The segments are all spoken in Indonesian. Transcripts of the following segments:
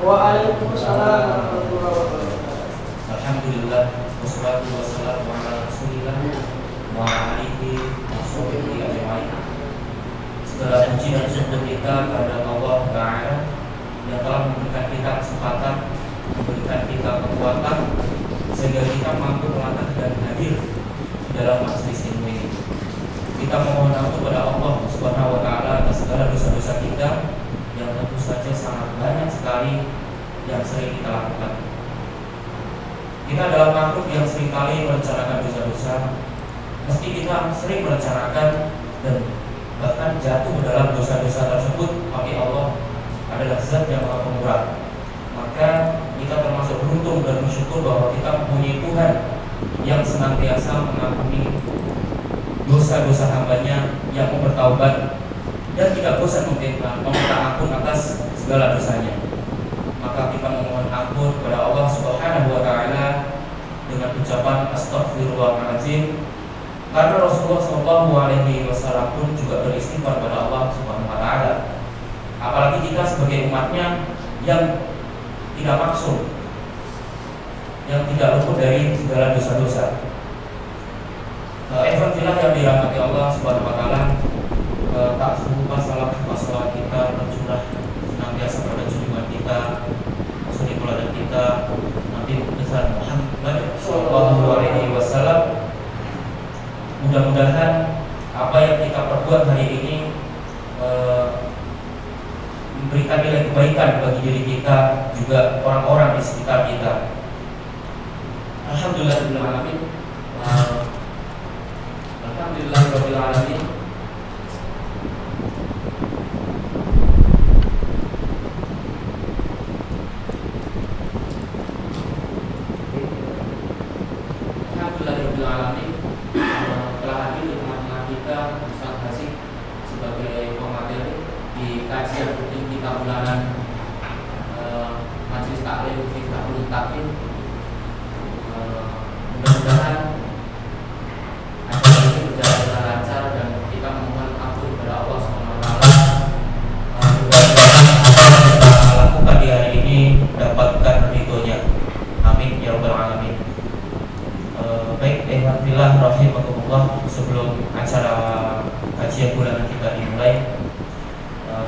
Waalaikumsalam warahmatullahi wabarakatuh. Alhamdulillah wassalatu wassalamu ala Rasulillah wa ala alihi washabbihi ajmain. Segala puji dan syukur kita kepada Allah Ta'ala yang telah memberikan kita kesempatan, memberikan kita kekuatan sehingga kita mampu melangkah dan hadir di dalam majelis ilmu ini. Kita memohon ampun kepada Allah Subhanahu wa Ta'ala atas segala dosa-dosa kita yang tentu saja sangat banyak sekali yang sering kita lakukan. Kita adalah makhluk yang seringkali merencanakan dosa-dosa. Meski kita sering merencanakan dan bahkan jatuh ke dalam dosa-dosa tersebut, tapi Allah adalah zat yang maha pemurah. Maka kita termasuk beruntung dan bersyukur bahwa kita mempunyai Tuhan yang senantiasa mengampuni dosa-dosa hambanya yang mau bertaubat dan tidak bosan meminta ampun atas segala dosanya. Maka kita memohon ampun kepada Allah Subhanahu wa Ta'ala dengan ucapan Astaghfirullahaladzim, karena Rasulullah SAW pun juga beristighfar kepada Allah Subhanahu wa Ta'ala. Apalagi kita sebagai umatnya yang tidak maksum, yang tidak luput dari segala dosa-dosa. Alhamdulillah yang dirahmati Allah Subhanahu wa Ta'ala, tak lupa salam masalah kita tercurah senantiasa pada junjungan kita, suri teladan kita, Nabi besar Muhammad Sallallahu Alaihi Wasallam. Mudah-mudahan apa yang kita perbuat hari ini memberikan nilai kebaikan bagi diri kita, juga orang-orang di sekitar kita. Alhamdulillahirobbilalamin. Alhamdulillahirobbilalamin. Alhamdulillahirobbilalamin. Telah hadir di tengah-tengah kita Ustaz Hasib sebagai pemateri di kajian rutin kita bulanan Majelis Taklim Fiqhul Takim. Mudah-mudahan acara ini berjalan dengan lancar dan kita memohon ampun kepada Allah SWT. Mudah-mudahan apa yang kita lakukan di hari ini mendapatkan ridhonya. Amin ya rabbal alamin. Baik, alhamdulillah rahimakumullah, sebelum acara kajian bulanan kita dimulai,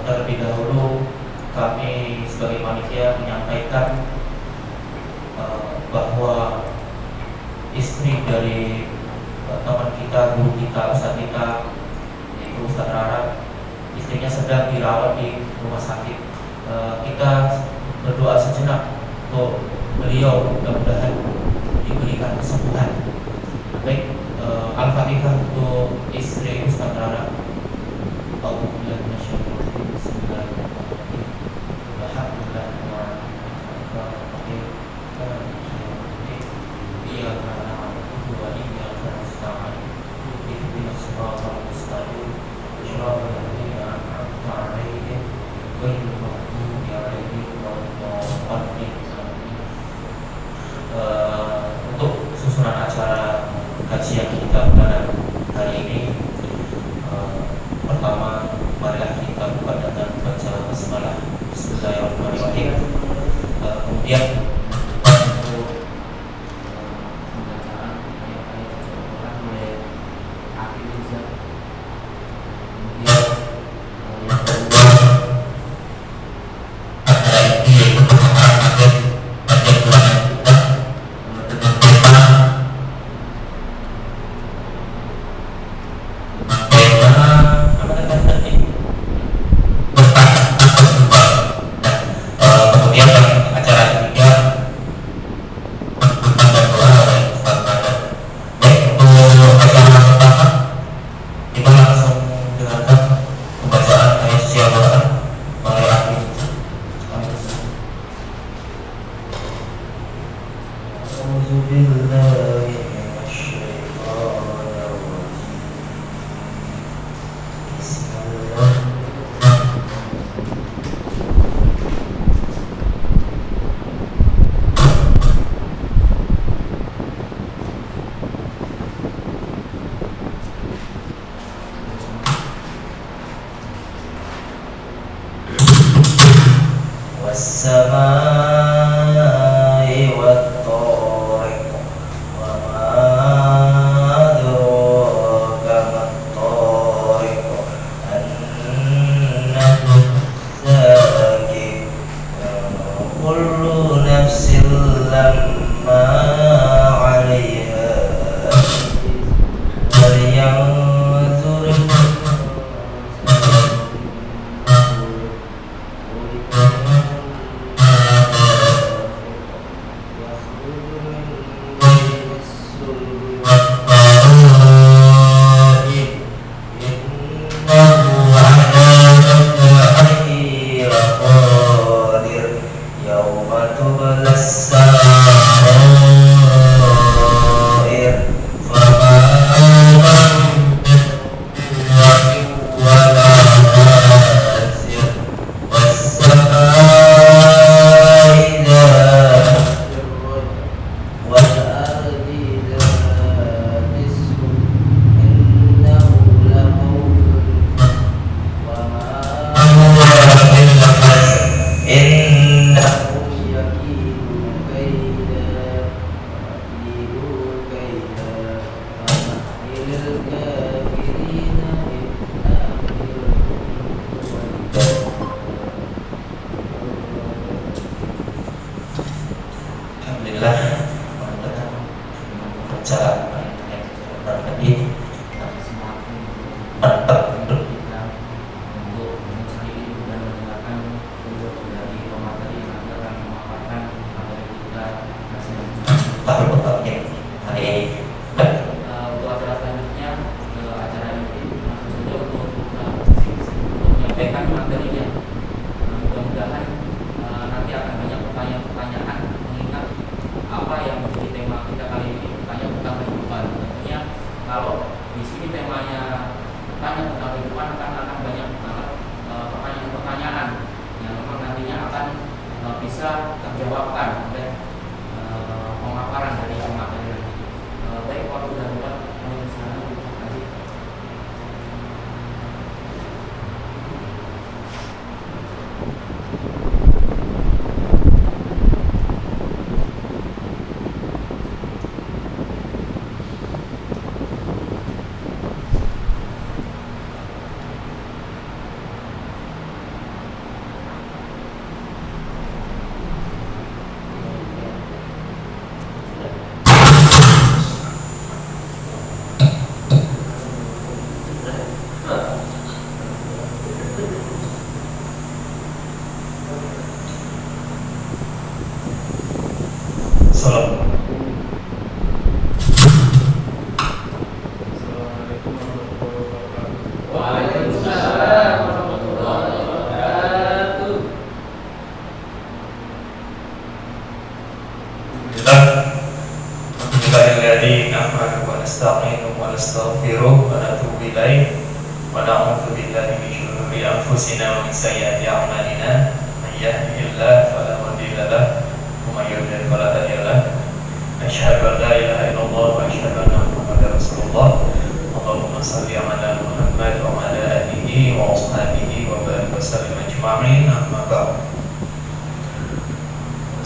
terlebih dahulu kami sebagai panitia menyampaikan bahwa istri dari teman kita, guru kita, ustaz kita, yaitu Ustaz Rara, istrinya sedang dirawat di rumah sakit. Kita berdoa sejenak untuk beliau, mudah-mudahan diberikan kesembuhan. Baik, Al-Fatihah untuk istri Ustaz Rara. Untuk susunan acara kajian kita pada hari ini, pertama marilah kita buka dengan baca basmalah, Bismillahirrahmanirrahim. Kemudian untuk pembacaan ayat-ayat Al-Quran oleh Akhil Izzah. Kemudian yang kedua والسماء menyampaikan materinya. Mudah-mudahan nanti akan banyak pertanyaan-pertanyaan mengingat apa yang menjadi tema kita kali ini, bertanya tentang kehidupan. Tentunya kalau di sini temanya bertanya tentang kehidupan akan banyak banget pertanyaan-pertanyaan yang memang nantinya akan bisa terjawabkan oleh pemaparan dari materi. Baik, waktu dan buat sekarang kasih.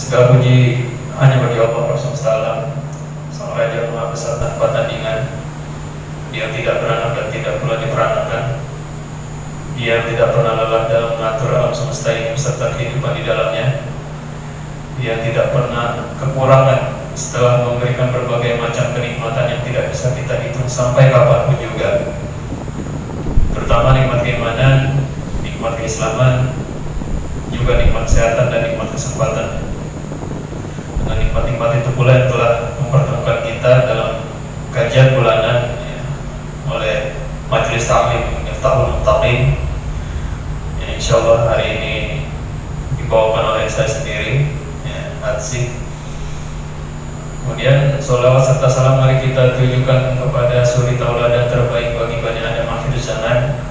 Segala puji hanya bagi Allah Rasulullah, Sang Raja Maha Besar tanpa tandingan. Dia tidak beranak dan tidak pula diperanakan. Dia tidak pernah lelah dalam mengatur alam semesta ini beserta kehidupan di dalamnya. Dia tidak pernah kekurangan setelah memberikan berbagai macam kenikmatan yang tidak bisa kita hitung sampai kapanpun juga. Terutama nikmat keimanan, nikmat keislaman, juga nikmat kesehatan dan nikmat kesempatan. Dengan nikmat-nikmat itu pula yang telah mempertemukan kita dalam kajian bulanan oleh Majelis Ta'lim Miftahul Muttaqin yang insyaallah hari ini dibawakan oleh saya sendiri, Atsik. Kemudian sholawat serta salam mari kita tujukan kepada suri tauladan terbaik bagi Bani Adam akhir zaman,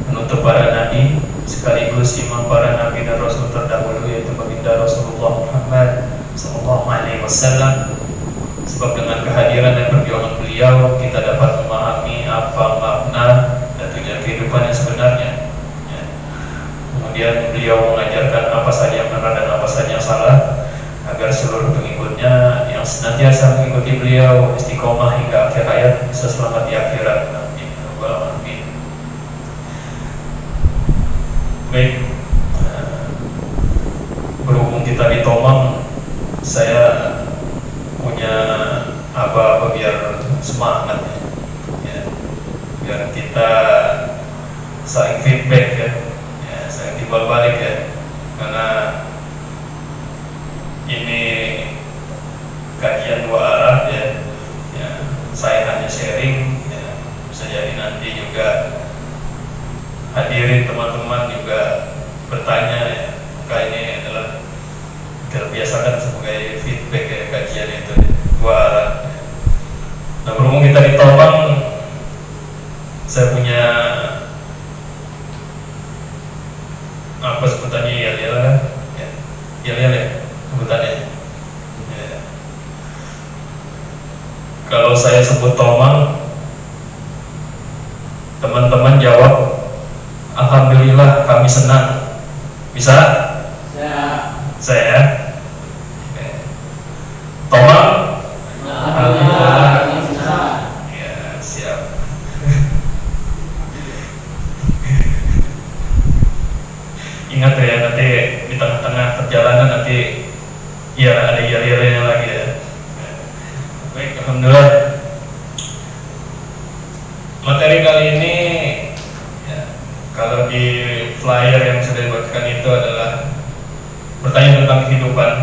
penutup para nabi sekaligus imam para nabi dan rasul terdahulu, yaitu baginda Rasulullah Muhammad Sallallahu Alaihi Wasallam. Sebab dengan kehadiran dan perjuangan beliau kita dapat memahami apa makna dan tujuan kehidupan yang sebenarnya. Kemudian beliau mengajarkan apa saja yang benar dan apa saja yang salah, agar seluruh pengikutnya yang senantiasa mengikuti beliau istiqomah hingga akhir hayat bisa selamat di akhirat. Amin. Baik, berhubung kita di Tomang, saya punya apa biar semangat ya, biar kita saling feedback ya, saling timbal balik ya, karena ini kajian dua arah ya, saya hanya sharing ya, bisa jadi nanti juga hadirin teman-teman juga bertanya ya, maka ini adalah terbiasakan sebagai feedback ya, kajian itu dua arah. Nah, berhubung kita di Tomang, saya punya apa sebutannya yel-yel kan? Yel-yel ya sebutannya. Ya. Kalau saya sebut Tomang, teman-teman jawab, alhamdulillah kami senang. Bisa? Ya. Saya Tomang. Alhamdulillah. Ya, siap. Ingat ya, nanti di tengah-tengah perjalanan nanti ya ada yel-yelnya lagi ya. Baik, alhamdulillah. Materi kali ini ya, kalau di flyer yang sudah dibuatkan itu adalah bertanya tentang kehidupan.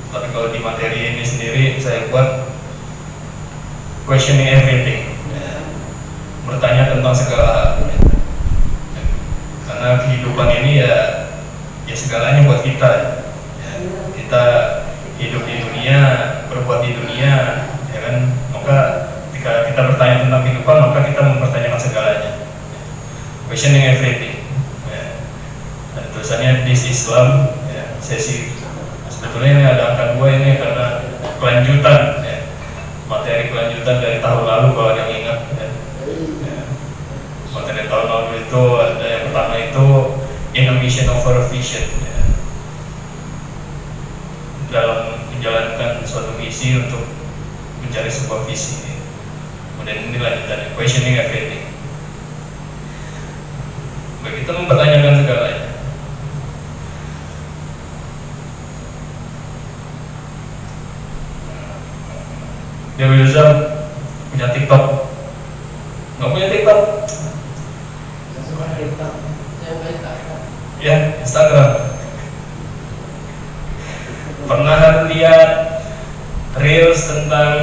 Tapi kalau di materi ini sendiri saya buat questioning everything, bertanya tentang segala hal. ini ya segalanya buat kita. Ya, kita hidup di dunia, berbuat di dunia, ya kan. Maka ketika kita bertanya tentang kehidupan, maka kita mempertanyakan segalanya. Questioning everything. Ya. Dan tulisannya This Islam, ya, sesi. Sebetulnya ini ada angka 2 ini karena kelanjutan, ya. Materi kelanjutan dari tahun lalu kalau ada yang ingat. Ya. Ya. Materi tahun lalu itu ada yang pertama itu In a Mission over a Vision. Ya. Dalam menjalankan suatu misi untuk mencari sebuah visi. Ya. Kemudian ini lanjutannya Questioning everything. Kita mempertanyakan segalanya. Dewi Luzam punya TikTok, nggak punya TikTok? Ya, Instagram. Pernah lihat reels tentang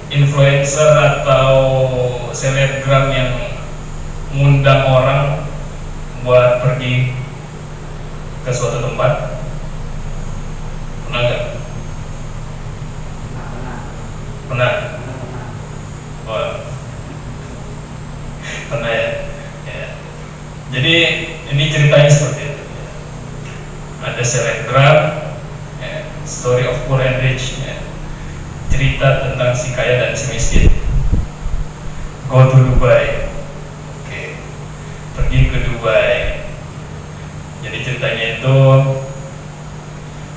influencer atau selebgram yang ngundang orang buat pergi ke suatu tempat? Pernah nggak? Pernah. Wah. Pernah ya? Ya. Jadi ini ceritanya seperti itu. Ada selebgram, ya, Story of Poor and Rich, ya. Cerita tentang si kaya dan si miskin. Go to Dubai. Pergi ke Dubai. Jadi ceritanya itu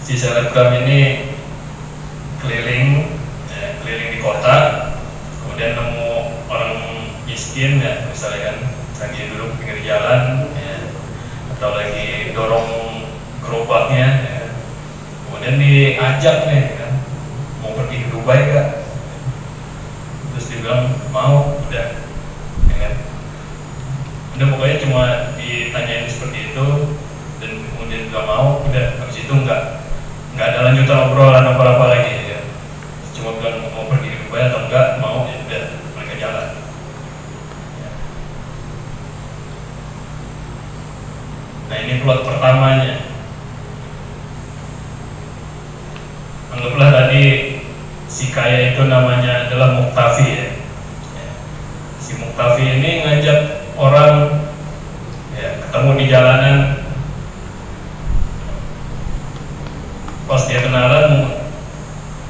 si selebgram ini keliling di kota, kemudian nemu orang miskin, ya, misalnya kan lagi duduk pinggir jalan, ya, atau lagi dorong gerobaknya, ya. Kemudian diajak nih kan, mau pergi ke Dubai gak? Terus dia bilang mau, udah, ya kan? Udah pokoknya cuma ditanyain seperti itu dan kemudian nggak mau, udah habis itu nggak ada lanjutan obrolan apa lagi, ya. Cuma bilang mau pergi ke Dubai atau enggak, mau, ya udah mereka jalan, ya. Nah ini plot pertamanya. Anggaplah tadi si kaya itu namanya adalah Muktafi, ya. Si Muktafi ini ngajak orang, ya, ketemu di jalanan. Pas dia kenalan,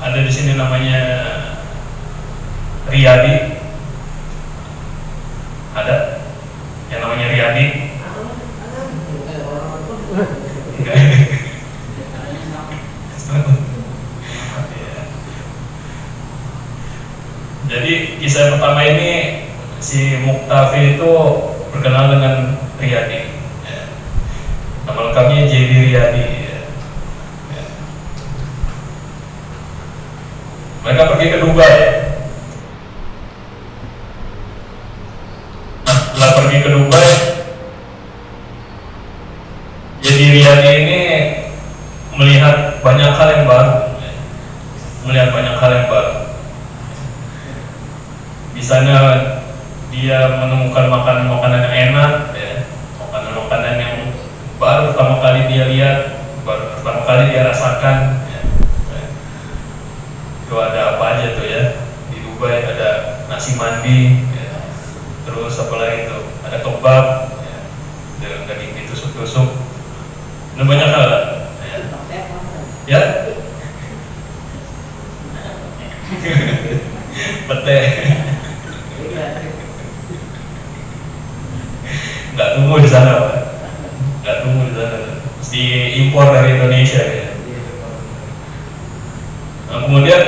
ada di sini namanya Riyadi. Ada yang namanya Riyadi? Enggak. Jadi kisah pertama ini si Muktafi itu berkenal dengan Riyadi, ya. Nama lengkapnya Jadi Riyadi, ya. Ya. Mereka pergi ke Dubai. Nah, setelah pergi ke Dubai, Jadi Riyadi ini melihat banyak hal yang baru, ya. Melihat banyak hal yang baru. Di sana dia menemukan makanan-makanan yang enak, ya. Makanan-makanan yang baru pertama kali dia lihat, baru pertama kali dia rasakan, ya. Itu ada apa aja tuh, ya? Di Dubai ada nasi mandi, ya. Terus apa lagi itu? Ada kebab, ya. Dengan daging ditusuk-tusuk. Ada banyak hal, ya. Ya? Pete. Nggak tumbuh di sana, Pak. Nggak tumbuh di sana. Mesti impor dari Indonesia, ya. Nah, kemudian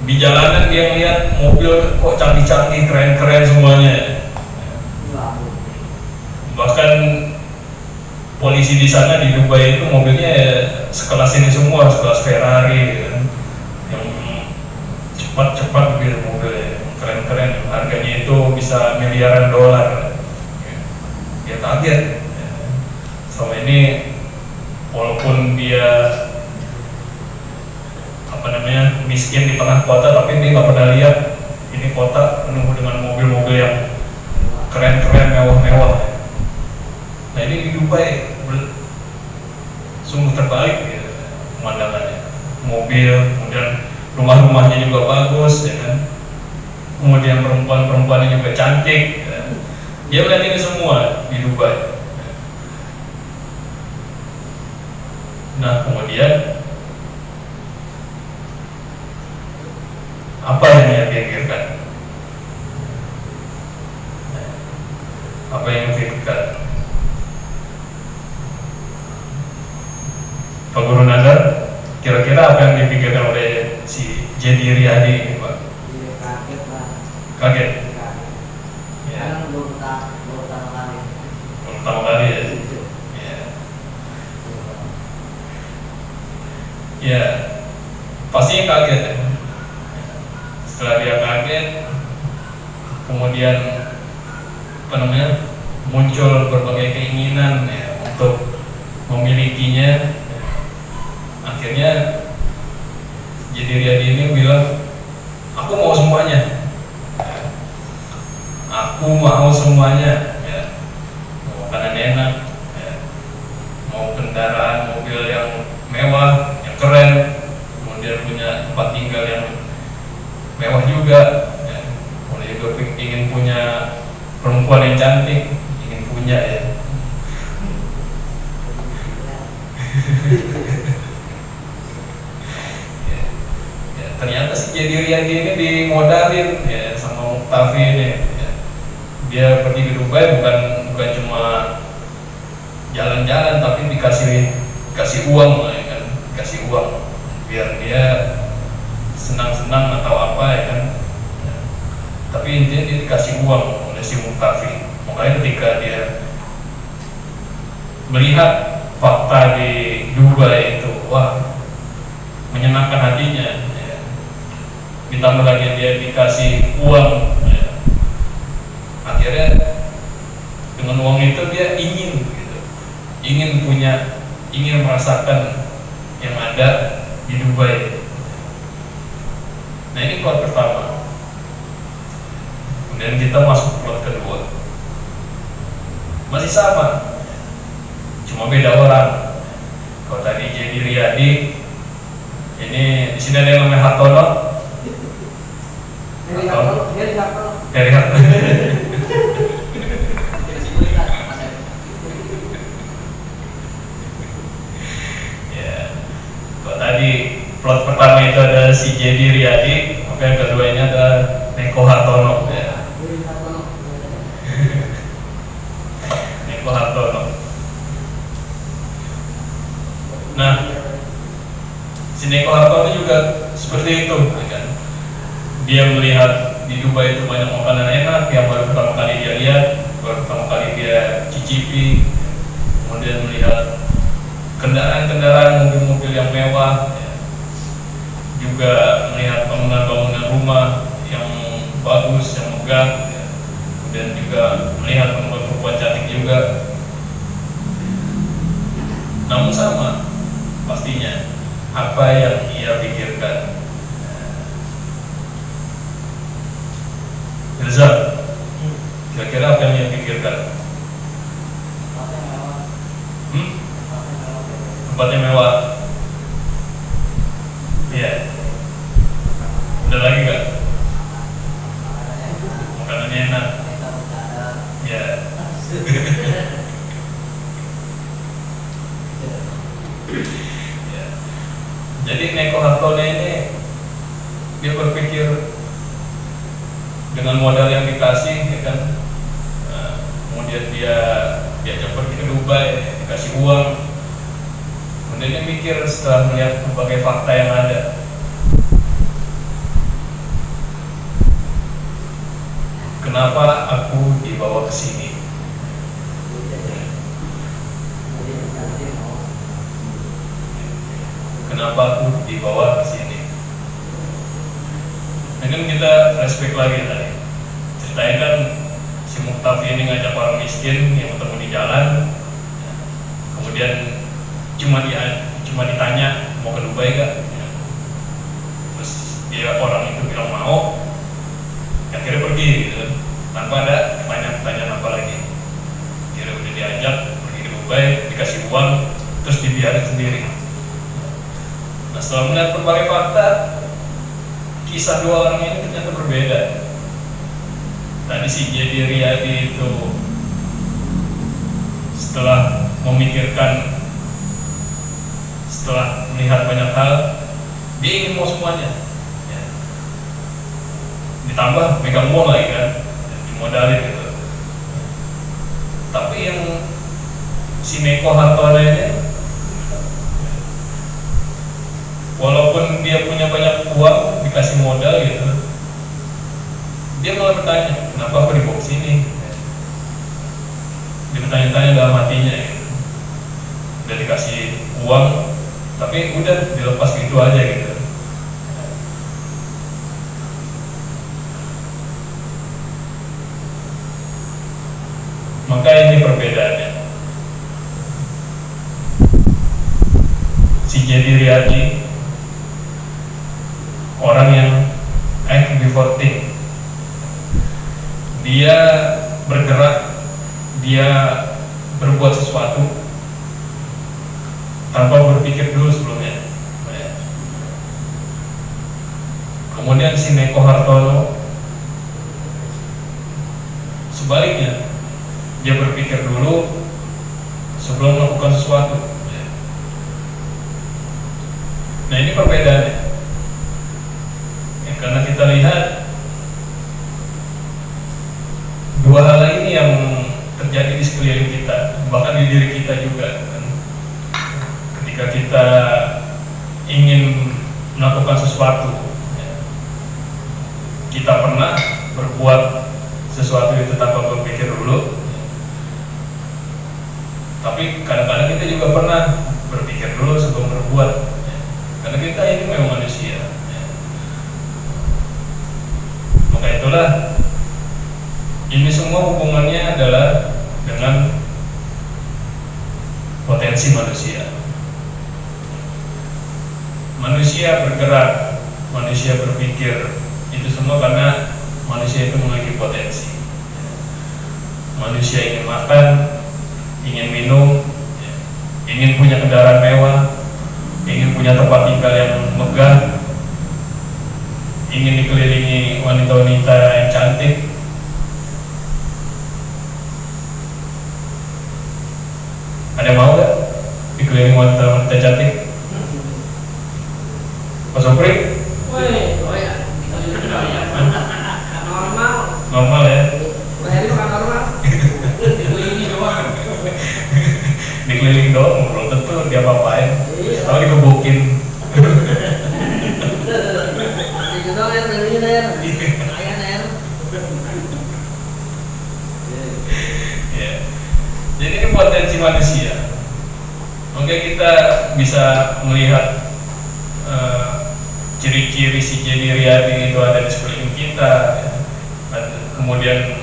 di jalanan dia lihat mobil kok canggih-canggih, keren-keren semuanya. Bahkan polisi di sana di Dubai itu mobilnya ya sekelas ini semua, sekelas Ferrari, kan. Yang cepat-cepat gitu mobilnya, keren-keren. Harganya itu bisa miliaran dolar. Dia kaget. Selama ini walaupun dia miskin di tengah kota, tapi dia nggak pernah lihat ini kota penuh dengan mobil-mobil yang keren-keren, mewah-mewah. Nah Nah ini di Dubai sungguh terbalik ya, pemandangannya. Mobil, kemudian rumah-rumahnya juga bagus, ya kan. Kemudian perempuan-perempuannya juga cantik. Ya. Dia melihat ini semua di Dubai. Nah kemudian apa yang dia pikirkan? Apa yang dia pikirkan? Pak Guru Nandar, kira-kira apa yang dipikirkan oleh si Jadi Riyadi ini, Pak? Iya, kaget lah. Kaget? Kaget. Ya. Kan baru pertama kali. Pertama kali ya? Ya. Ya, pastinya kaget ya. Setelah dia kaget, kemudian apa namanya, muncul berbagai keinginan ya, untuk memilikinya. Akhirnya Jadi Riyadi ini bilang, aku mau semuanya, aku mau semuanya, ya. Mau makanan enak, ya. Mau kendaraan mobil yang mewah, yang keren, kemudian punya tempat tinggal yang mewah juga, ya. Kemudian juga ingin punya perempuan yang cantik, ingin punya ya. Ternyata si Jadi Riyadi ini dimodalin ya sama Muqtafi ini. Ya. Dia pergi ke Dubai bukan cuma jalan-jalan, tapi dikasih uang ya kan, dikasih uang biar dia senang-senang atau apa ya kan. Ya. Tapi intinya dia dikasih uang oleh si Muqtafi. Makanya ketika dia melihat fakta di Dubai itu, wah, menyenangkan hatinya. Ditambah lagi dia dikasih uang ya. Akhirnya dengan uang itu dia ingin gitu, ingin merasakan yang ada di Dubai. Nah ini plot pertama. Kemudian kita masuk plot kedua, masih sama, cuma beda orang. Kalau tadi Jadi Riyadi, ini di sini ada yang namanya Hartono. Dari Hartono. Ya. Kalau tadi plot pertama itu ada si Jadi Riyadi, maka yang kedua ini ada Neko Hartono. Ya. Neko Hartono. Nah, si Neko Hartono juga seperti itu, kan? Dia melihat di Dubai itu banyak makanan enak yang baru pertama kali dia lihat, baru pertama kali dia cicipi. Kemudian melihat kendaraan-kendaraan, mobil-mobil yang mewah, ya. Juga melihat bangunan-bangunan rumah yang bagus, yang megah, ya. Kemudian juga melihat perempuan-perempuan cantik juga. Namun sama pastinya apa yang ia pikirkan. Reza, kira-kira apa yang dia pikirkan? Tempatnya mewah. Iya. Udah lagi gak? Makanannya enak. Iya. Ya. Jadi Neko Hartono ini dia berpikir dengan modal yang dikasih, ya kan, kemudian dia diajak pergi ke Dubai, dikasih uang, kemudian dia mikir setelah melihat berbagai fakta yang ada, kenapa aku dibawa ke sini? Kenapa aku dibawa ke sini? Mungkin kita flashback lagi tadi. Ceritanya kan si Muqtafi ini ngajak orang miskin yang ketemu di jalan. Kemudian cuma ditanya mau ke Dubai gak? Terus dia orang itu bilang mau. Akhirnya pergi gitu, tanpa ada pertanyaan apa lagi. Akhirnya udah diajak pergi sendiri. Nah, setelah melihat berbagai fakta, kisah dua orang ini ternyata berbeda. Tadi si Jadi Riyadi itu setelah memikirkan, setelah melihat banyak hal, dia ingin mau semuanya. Ya. Ditambah megang uang lagi kan, dimodalin gitu. Tapi yang si Neko Hartono ini, walaupun dia punya banyak uang, dikasih modal gitu, dia malah bertanya, kenapa aku dibawa sini? Dia bertanya-tanya dalam hatinya gitu. Udah dikasih uang, tapi udah dilepas gitu aja gitu. Maka ini perbedaannya. Si Jadi Riyadi orang yang act before think. Dia bergerak, dia berbuat sesuatu tanpa berpikir dulu sebelumnya. Kemudian si Neko Hartono sebaliknya, dia berpikir dulu sebelum melakukan sesuatu. Nah, ini perbedaannya. Ya, karena kita lihat dua hal ini yang terjadi di sekeliling kita, bahkan di diri kita juga kan. Ketika kita ingin melakukan sesuatu, ya, kita pernah berbuat sesuatu itu tanpa berpikir dulu. Tapi kadang-kadang kita juga pernah berpikir dulu sebelum berbuat, ya. Karena kita ini memang manusia, ya. Maka itulah, ini semua hubungannya adalah dengan potensi manusia. Manusia bergerak, manusia berpikir, itu semua karena manusia itu memiliki potensi. Manusia ingin makan, ingin minum, ingin punya kendaraan mewah, ingin punya tempat tinggal yang megah, ingin dikelilingi wanita-wanita yang cantik. Ada yang mau gak dikelilingi wanita-wanita cantik? Pak Sopri? Oh ya. Normal. Normal ya? Bayar itu kan normal. Dikelilingi doang. Dikelilingi doang, belum tentu dia apa-apain. Tahu dikebukin. Itu doang ya, kelilingi air. Ayah air. Ya. Jadi ini potensi manusia. Oke, kita bisa melihat ciri-ciri si Jadi Riyadi itu ada di sekeliling kita, ya. Kemudian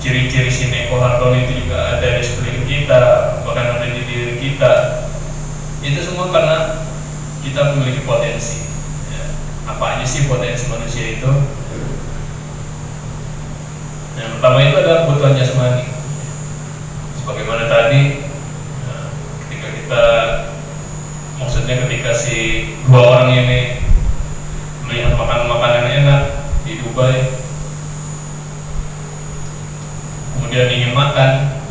ciri-ciri si Neko Hartono itu juga ada di sekeliling kita, bahkan ada di diri kita. Itu semua karena kita memiliki potensi, ya. Apa aja sih potensi manusia itu? Yang pertama itu adalah kebutuhan jasmani. Sebagaimana tadi, ketika kita, maksudnya ketika si dua orang ini melihat makanan enak di Dubai, kemudian ingin makan,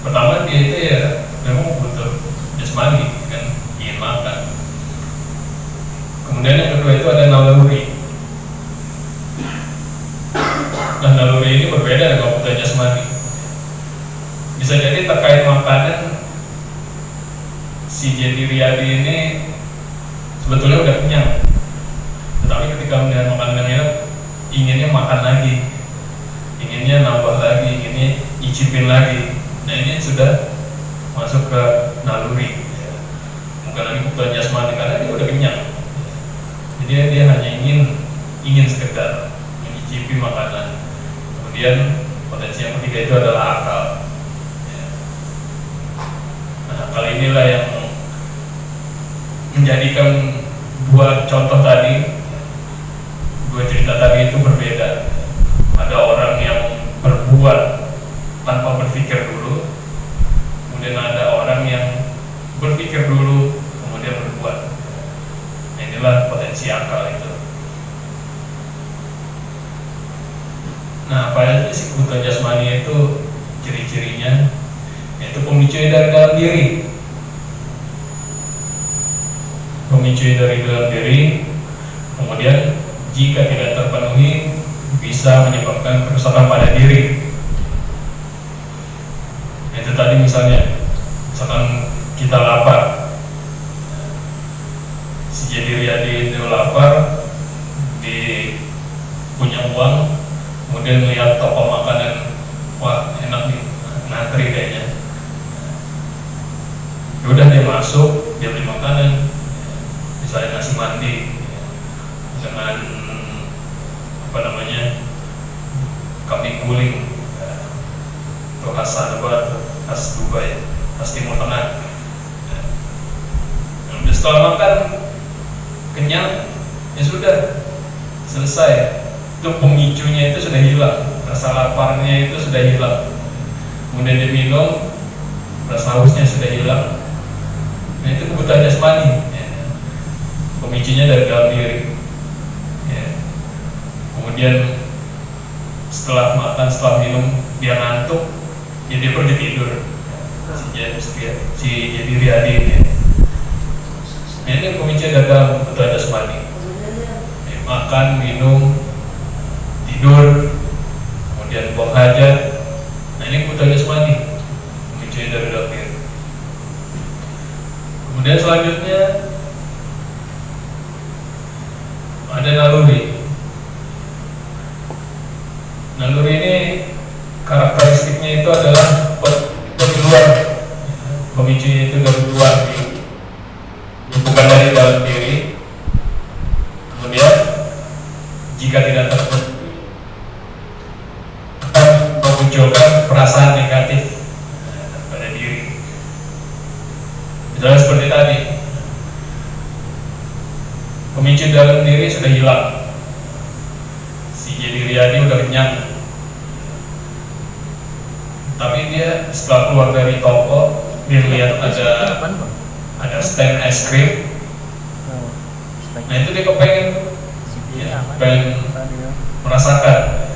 pertama dia itu ya memang butuh jasmani kan, ingin makan. Kemudian yang kedua itu ada naluri. Nah, naluri ini berbeda dengan kebutuhan jasmani. Bisa jadi terkait makanan, si Jadi Riyadi ini sebetulnya udah kenyang, tetapi ketika melihat makanan yang enak, inginnya makan lagi, inginnya nambah lagi, inginnya icipin lagi. Nah, ini sudah masuk ke naluri, ya. Bukan lagi kebutuhan jasmani karena dia udah kenyang. Jadi dia hanya ingin sekedar mencicipi makanan. Kemudian potensi yang ketiga itu adalah akal. Nah, kali inilah yang menjadikan dua contoh tadi, dua cerita tadi itu berbeda. Ada orang yang berbuat tanpa berpikir dulu, kemudian ada orang yang berpikir kebutuhan jasmani itu ciri-cirinya yaitu pemicu dari dalam diri. Pemicu dari dalam diri, kemudian jika tidak terpenuhi bisa menyebabkan kerusakan pada diri. Itu tadi misalnya, misalkan kita lapar, si jadi Riyadi itu lapar, punya uang, kemudian lihat toko makanan, wah enak nih, ngantri kayaknya. Ya udah dia masuk, dia beli makanan, misalnya nasi mandi dengan apa namanya kambing guling, atau khas Dubai, khas Timur Tengah. Nah, setelah makan kenyang, ya sudah selesai. Itu pemicunya itu sudah hilang, rasa laparnya itu sudah hilang. Kemudian dia minum, rasa hausnya sudah hilang. Nah itu kebutuhan jasmani, ya. Pemicunya dari dalam diri, ya. Kemudian setelah makan, setelah minum, dia ngantuk, ya dia pergi tidur. Si jadi Riyadi ini, nah, ini pemicu dari dalam kebutuhan jasmani, ya, makan, minum, tidur, kemudian buang hajat. Nah ini kebutuhan jasmani, pemicunya dari dalam diri. Kemudian selanjutnya ada naluri. Naluri ini karakteristiknya itu adalah dari luar, pemicunya itu dari luar, bukan dari dalam diri. Kemudian jika tidak terpenuhi akan memunculkan perasaan negatif pada diri. Misalnya seperti tadi, pemicu dalam diri sudah hilang, si jadi Riyadi udah kenyang, tapi dia setelah keluar dari toko, dia lihat ada stand es krim. Nah itu dia kepengen, ya, pengen merasakan.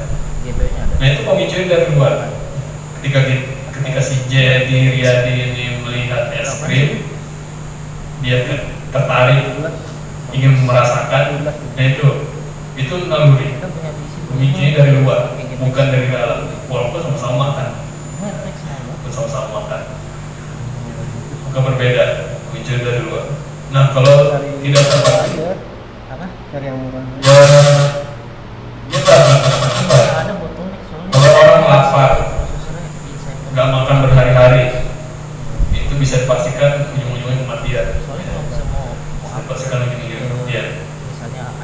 Nah itu pemicunya dari luar. Ketika si jadi Riyadi ini melihat es krim, dia tertarik, ingin merasakan. Nah itu naluri, pemicunya dari luar, bukan dari dalam. Walaupun sama-sama makan, bukan berbeda, pemicunya dari luar. Nah kalau tidak terpenuhi, Cari yang murah. ya kalau orang lapar, nggak makan berhari-hari, itu bisa dipastikan ujung-ujungnya kematian. Dipastikan ujung-ujungnya kematian.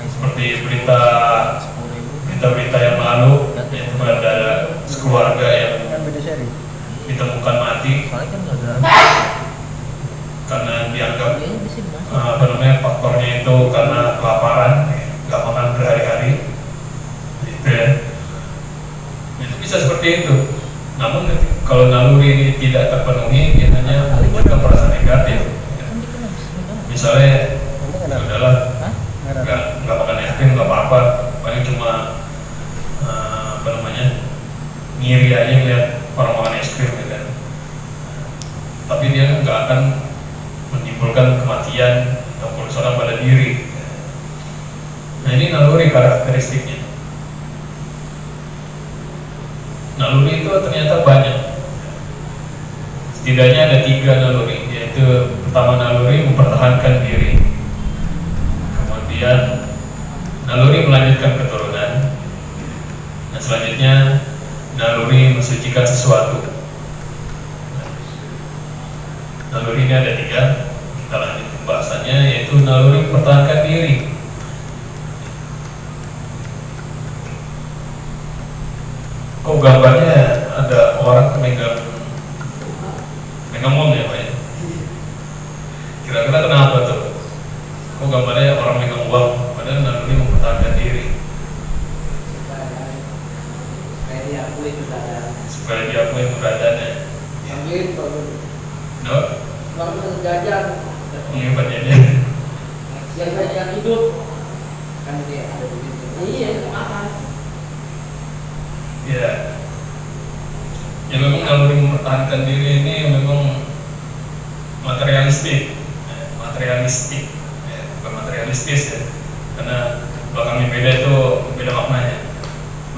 Seperti berita yang lalu, yaitu ada sekeluarga yang ditemukan mati karena dianggap faktornya itu karena kelaparan, nggak makan berhari-hari, gitu ya. Itu bisa seperti itu. Namun kalau naluri ini tidak terpenuhi, biasanya menunjukkan perasaan negatif. Misalnya, ya udahlah, nggak makan es krim nggak apa-apa, paling cuma ngiri aja ngeliat orang makan es krim, gitu kan. Tapi dia nggak akan menimbulkan kematian atau kerusakan pada diri. Nah ini naluri karakteristiknya. Naluri itu ternyata banyak. Setidaknya ada 3 naluri, yaitu pertama naluri mempertahankan diri, kemudian naluri melanjutkan keturunan, dan selanjutnya naluri mensucikan sesuatu. Naluri ini ada 3, kita lanjut pembahasannya, yaitu naluri mempertahankan diri. Kok gambarnya ada orang megang uang ya Pak ya? Kira-kira kenapa tuh? Kok gambarnya orang megang uang, padahal naluri mempertahankan diri? Supaya diakui keberadaannya. No? Orang jajan. Iya Pak jadi. Yang hidup kan dia ada begitu. Iya, makan. Ya, Ya memang naluri mempertahankan diri ini memang materialistik, bukan materialistis ya, karena belakangnya beda itu beda maknanya.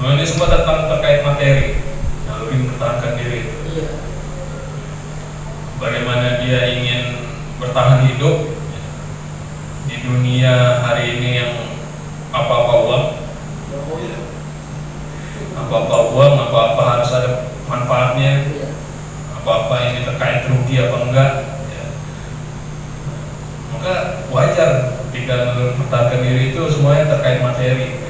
Memang ini semua tentang terkait materi, naluri mempertahankan diri itu. Iya. Bagaimana dia ingin bertahan hidup di dunia hari ini yang apa-apa uang, apa-apa harus ada manfaatnya, Iya. apa-apa ini terkait rugi apa enggak ya. Maka wajar ketika mempertahankan diri itu semuanya terkait materi.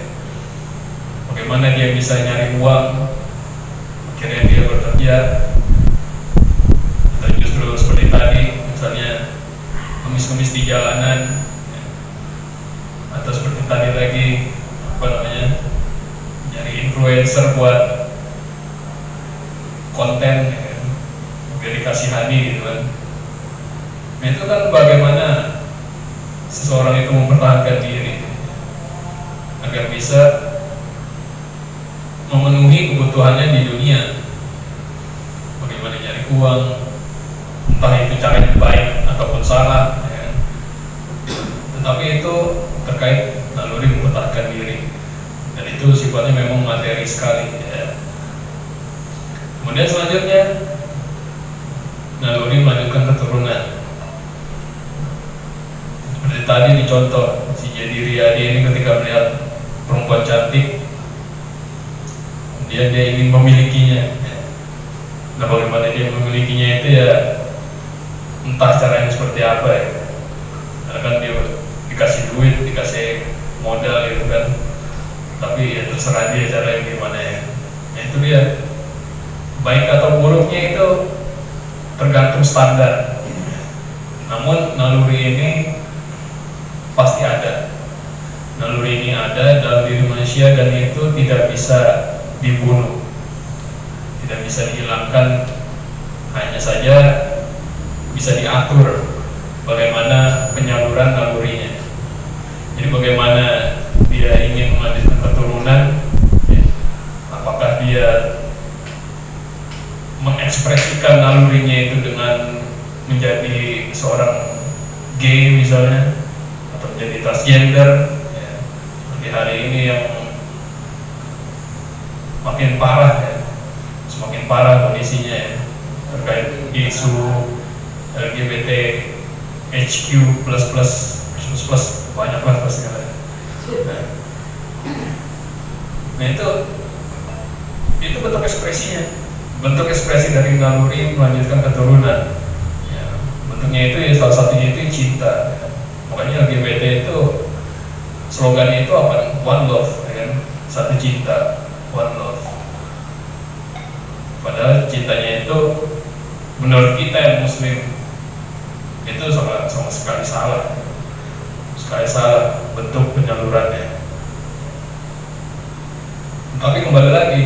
Bagaimana dia bisa nyari uang, akhirnya dia bekerja, atau justru seperti tadi misalnya kemis-kemis di jalanan ya. Atau seperti tadi lagi apa namanya, nyari influencer buat konten ya, biar dikasihani gitu kan. Nah itu kan bagaimana seseorang itu mempertahankan diri agar bisa memenuhi kebutuhannya di dunia. Bagaimana nyari uang, entah itu caranya baik ataupun salah ya. Tetapi itu terkait naluri mempertahankan diri, dan itu sifatnya memang materi sekali ya. Kemudian selanjutnya naluri melanjutkan keturunan. Seperti tadi dicontoh si Jadi Riyadi ini ketika melihat perempuan cantik, dia ingin memilikinya. Nah bagaimana dia memilikinya itu ya entah caranya seperti apa ya. Karena kan dia dikasih duit, dikasih modal gitu kan, tapi ya terserah dia caranya gimana ya. Nah itu dia, baik atau buruknya itu tergantung standar. Namun naluri ini pasti ada. Naluri ini ada dalam diri manusia dan itu tidak bisa dibunuh, tidak bisa dihilangkan, hanya saja bisa diatur bagaimana penyaluran nalurinya. Jadi bagaimana dia ingin melanjutkan keturunan ya, apakah dia mengekspresikan nalurinya itu dengan menjadi seorang gay misalnya, atau menjadi transgender ya. Di hari ini yang makin parah ya, semakin parah kondisinya ya, terkait isu LGBT HQ plus banyak lah pasti ada. Nah itu bentuk ekspresinya, bentuk ekspresi dari naluri melanjutkan keturunan ya. Bentuknya itu ya salah satunya itu cinta ya. Makanya LGBT itu slogannya itu apa? One love ya kan? Satu cinta, one love. Padahal cintanya itu menurut kita yang muslim itu sama sekali salah, bentuk penyalurannya. Tapi kembali lagi,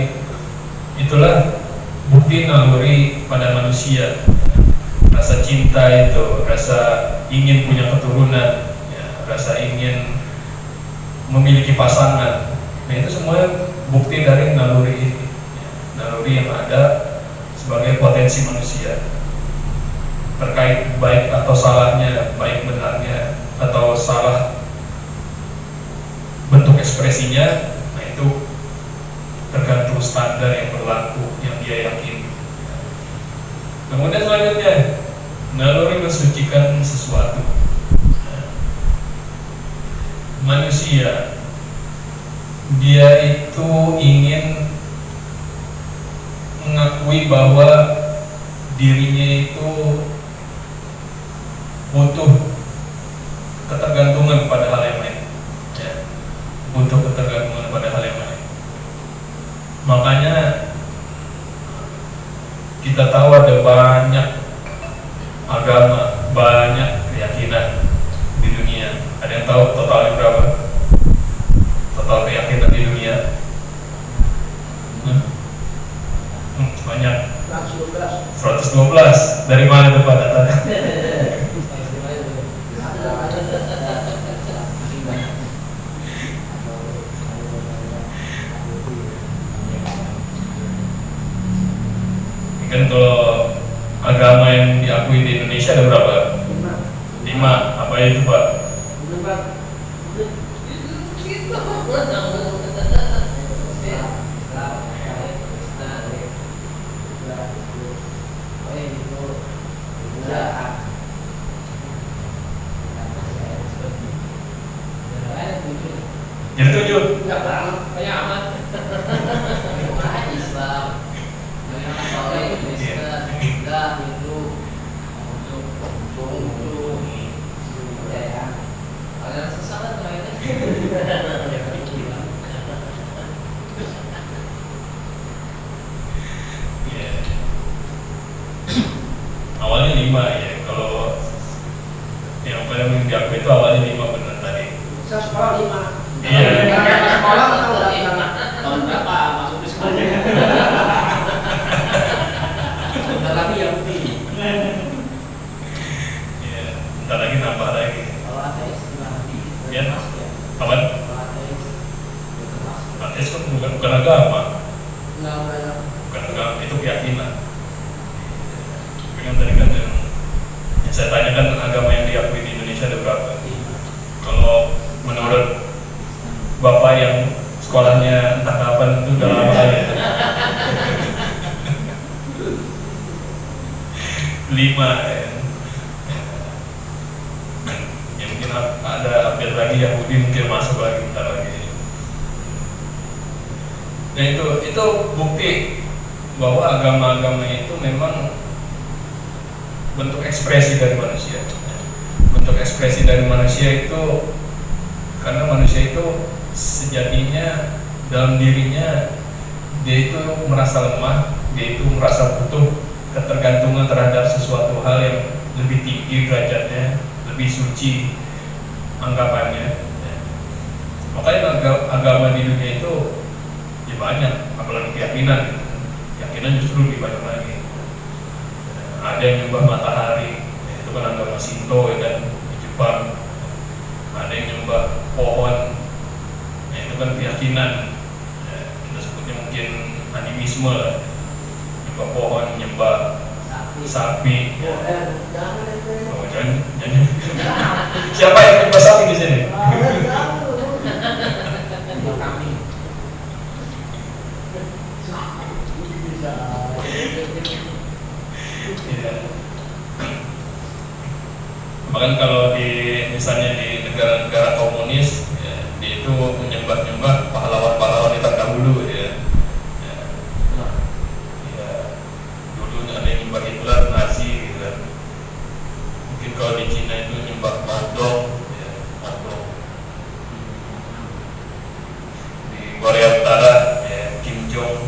itulah bukti naluri pada manusia. Rasa cinta itu, rasa ingin punya keturunan ya, rasa ingin memiliki pasangan. Nah itu semuanya bukti dari naluri ini ya. Naluri yang ada sebagai potensi manusia, terkait baik atau salahnya, baik benarnya atau salah bentuk ekspresinya. Nah itu tergantung standar yang berlaku, yang dia yakini. Kemudian selanjutnya, naluri mensucikan sesuatu. Manusia dia itu ingin mengakui bahwa dirinya itu butuh ketergantungan pada hal yang lain ya, butuh ketergantungan pada hal yang lain. Makanya kita tahu ada banyak agama, banyak keyakinan di dunia. Ada yang tahu totalnya berapa? Total keyakinan di dunia banyak, 112. Dari mana tuh Pak datanya? Kan kalau agama yang diakui di Indonesia ada berapa? 5. Apa itu Pak? Jadi 7. Kayak amat. Islam. Awalnya 5 ya. Kalau yang paling diakui itu awalnya 5 benar tadi. Saya sekolah 5. Iya. Sekolah kan udah tahun berapa masuk di sekolah? Bentar lagi yang putih. Iya. Bentar lagi nambah lagi. Kalau ateis gimana? Ya. Masuk ya? Apa? Kalau ateis Ateis kan bukan agama. enggak. Bukan agama, itu keyakinan. Yang tadi kan yang saya tanyakan agama yang diakui di Indonesia ada berapa? Kalau menurut Bapak yang sekolahnya entah kapan itu udah lama ya. 5 ya. Ya mungkin ada update lagi Yahudi mungkin masuk lagi bentar lagi. Nah itu bukti bahwa agama-agama itu memang bentuk ekspresi dari manusia. Bentuk ekspresi dari manusia itu karena manusia itu sejatinya dalam dirinya dia itu merasa lemah, dia itu merasa butuh ketergantungan terhadap sesuatu hal yang lebih tinggi derajatnya, lebih suci anggapannya. Makanya agama di dunia itu ya banyak, apalagi keyakinan. Keyakinan justru lebih banyak lagi. Ada yang nyembah matahari, itu kan agama Shinto ya kan, di Jepang. Ada yang nyembah pohon, itu kan keyakinan. Kita sebutnya mungkin animisme lah. Nyembah pohon, nyembah sapi. Oh, jangan. Siapa yang nyembah sapi di sini? Kami. Ya. Bahkan kalau misalnya di negara-negara komunis, ya, dia itu menyembah pahlawan-pahlawan yang terdahulu ya. Ya, dulu ada yang nyembah Hitler, Nazi gitu kan. Mungkin kalau di Cina itu nyembah Mao, ya, Mao. Di Korea Utara ya, Kim Jong.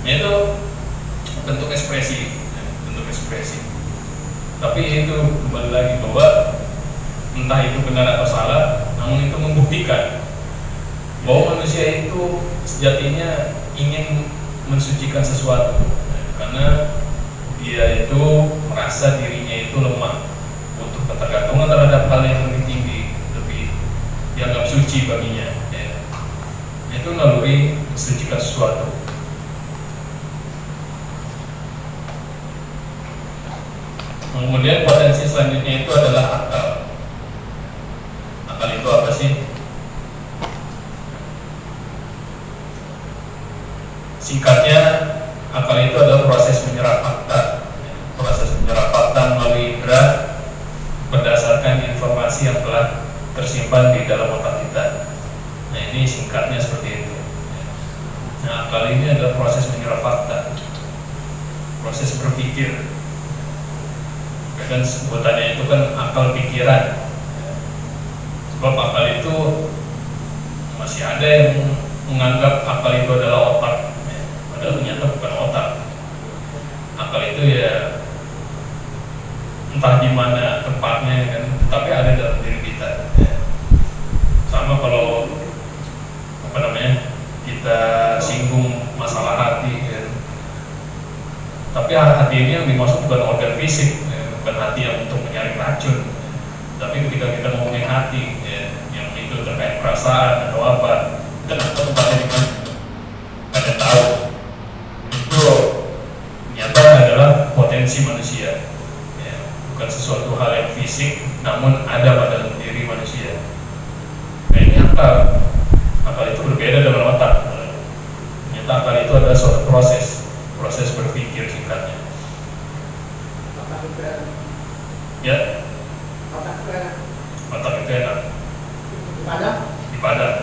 Ya, itu bentuk ekspresi. Tapi itu kembali lagi bahwa entah itu benar atau salah, namun itu membuktikan bahwa manusia itu sejatinya ingin mensucikan sesuatu, karena dia itu merasa dirinya itu lemah, butuh ketergantungan terhadap hal yang lebih tinggi, lebih dianggap suci baginya. Ya. Itu naluri mensucikan sesuatu. Kemudian potensi selanjutnya itu adalah akal. Akal itu apa sih? Singkatnya, akal itu adalah proses menyerap fakta. Proses menyerap fakta melalui indera berdasarkan informasi yang telah tersimpan di dalam otak kita. Nah, ini singkatnya seperti itu. Nah, akal ini adalah proses menyerap fakta, proses berpikir. Dan sebutannya itu kan akal pikiran. Sebab akal itu masih ada yang menganggap akal itu adalah otak, padahal ternyata bukan otak. Akal itu ya entah di mana tempatnya kan, tapi ada dalam diri kita. Sama kalau kita singgung masalah hati kan. Tapi hati ini yang dimaksud bukan organ fisik, bukan hati yang untuk menyaring racun. Tapi ketika kita ngomongin hati, ya, yang itu terkait perasaan atau apa, kita nggak tahu tempatnya di mana. Ada tahu itu potensi manusia, ya, bukan sesuatu hal yang fisik, namun ada pada diri manusia. Nah ini akal. Akal itu berbeda dengan otak. Ternyata akal itu adalah suatu proses berpikir singkatnya. Otak itu enak. Ya, Otak itu enak. otak itu enak Padahal dipadam.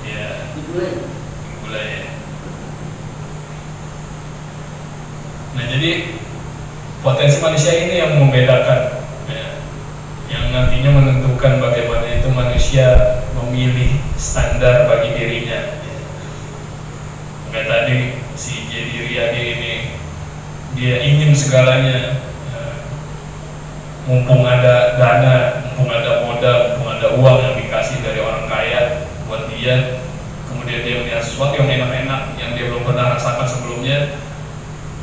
Ya, dibully. mulai ya. Nah jadi potensi manusia ini yang membedakan, ya, yang nantinya menentukan bagaimana itu manusia memilih standar bagi dirinya. Ya. Kayak tadi si Jadi Riyadi ini dia ingin segalanya, ya, mumpung ada dana, mumpung ada modal, mumpung ada uang yang dikasih dari orang kaya buat dia, kemudian dia melihat sesuatu yang enak-enak yang dia belum pernah rasakan sebelumnya,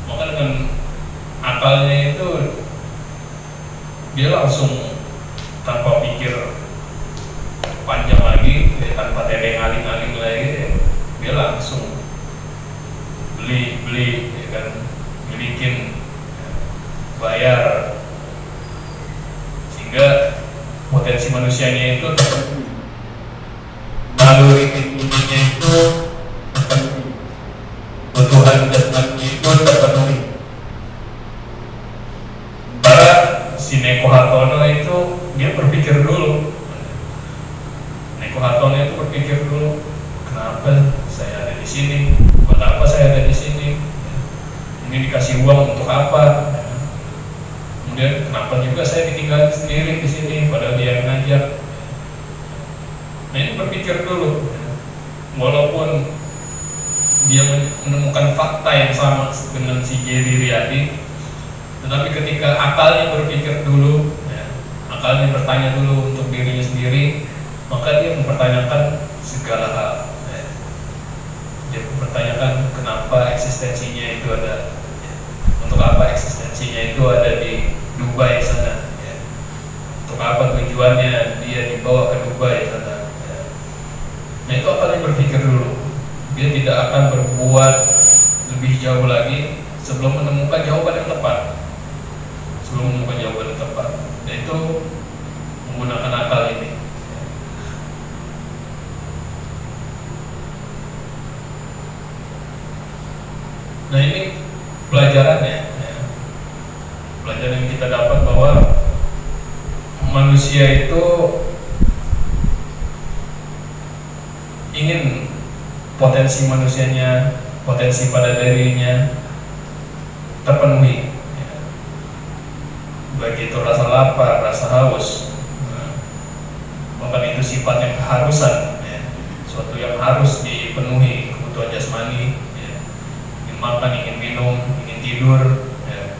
maka dengan akalnya itu dia langsung tanpa pikir panjang lagi, ya, tanpa tedeng-aling-aling lagi, dia langsung beli, ya kan, milikin, ya, bayar, sehingga potensi manusianya itu naluri intinya itu kebutuhan jasmani itu terpenuhi. Para si Neko Hartono itu dia berpikir dulu. Neko Hartono itu berpikir dulu, kenapa saya ada di sini? Buat apa saya ada di sini? Ini dikasih uang untuk apa? Kemudian kenapa juga saya ditinggal sendiri di sini padahal dia yang ngajak? Nah ini berpikir dulu. Walaupun dia menemukan fakta yang sama dengan si Jadi Riyadi, tetapi ketika akalnya berpikir dulu, ya, akalnya bertanya dulu untuk dirinya sendiri, maka dia mempertanyakan segala hal. Ya. Dia mempertanyakan kenapa eksistensinya itu ada, ya. Untuk apa eksistensinya itu ada di Dubai sana, ya. Untuk apa tujuannya dia dibawa ke Dubai sana. Ya. Nah itu akalnya berpikir dulu. Dia tidak akan berbuat lebih jauh lagi sebelum menemukan jawaban yang tepat. Sebelum menemukan jawaban yang tepat, yaitu menggunakan akal ini. Nah ini pelajarannya, ya. Pelajaran yang kita dapat bahwa manusia itu ingin potensi manusianya, potensi pada dirinya terpenuhi, ya. Baik itu rasa lapar, rasa haus, nah, bahkan itu sifatnya keharusan, ya. Suatu yang harus dipenuhi, kebutuhan jasmani, ya. Ingin makan, ingin minum, ingin tidur, ya.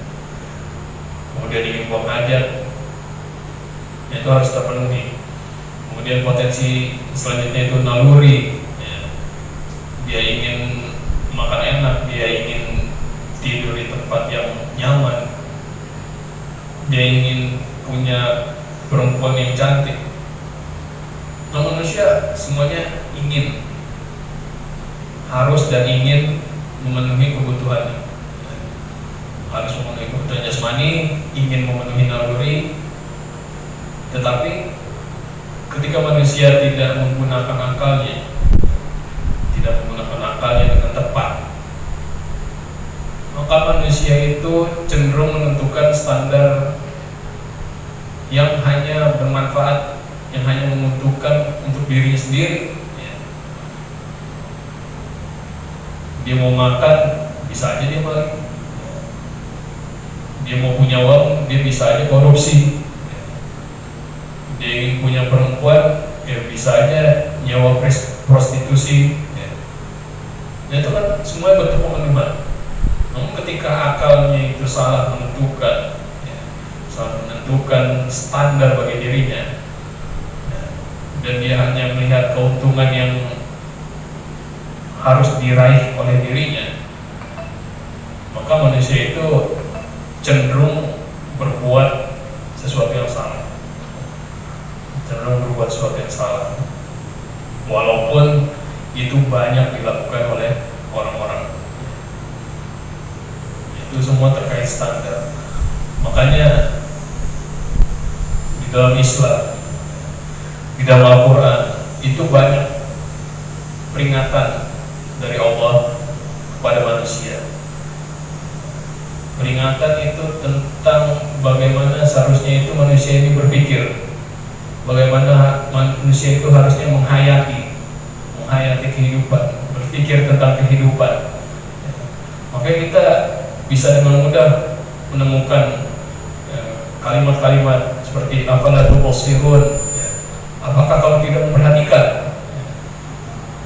Kemudian ingin buang hajat, itu harus terpenuhi. Kemudian potensi selanjutnya itu naluri. Dia ingin makan enak, dia ingin tidur di tempat yang nyaman, dia ingin punya perempuan yang cantik. Nah, manusia semuanya ingin, harus dan ingin memenuhi kebutuhannya. Harus memenuhi kebutuhan jasmani, ingin memenuhi naluri. Tetapi ketika manusia tidak menggunakan akalnya, tidak menggunakan akalnya dengan tepat, maka manusia itu cenderung menentukan standar yang hanya bermanfaat, yang hanya menguntungkan untuk dirinya sendiri. Dia mau makan, bisa aja dia maling. Dia mau punya uang, dia bisa aja korupsi. Dia ingin punya perempuan, ya bisa aja nyewa prostitusi. Nah itu kan semuanya bentuk pemenuhan. Namun ketika akalnya itu salah menentukan, ya, salah menentukan standar bagi dirinya, ya, dan dia hanya melihat keuntungan yang harus diraih oleh dirinya, maka manusia itu cenderung berbuat sesuatu yang salah, cenderung berbuat sesuatu yang salah, walaupun itu banyak dilakukan oleh orang-orang. Itu semua terkait standar. Makanya di dalam Islam, di dalam Al-Quran itu banyak peringatan dari Allah kepada manusia. Peringatan itu tentang bagaimana seharusnya itu manusia ini berpikir, bagaimana manusia itu harusnya menghayati kehidupan, berpikir tentang kehidupan. Makanya kita bisa dengan mudah menemukan kalimat-kalimat seperti afala tubsirun, apakah kamu tidak memperhatikan?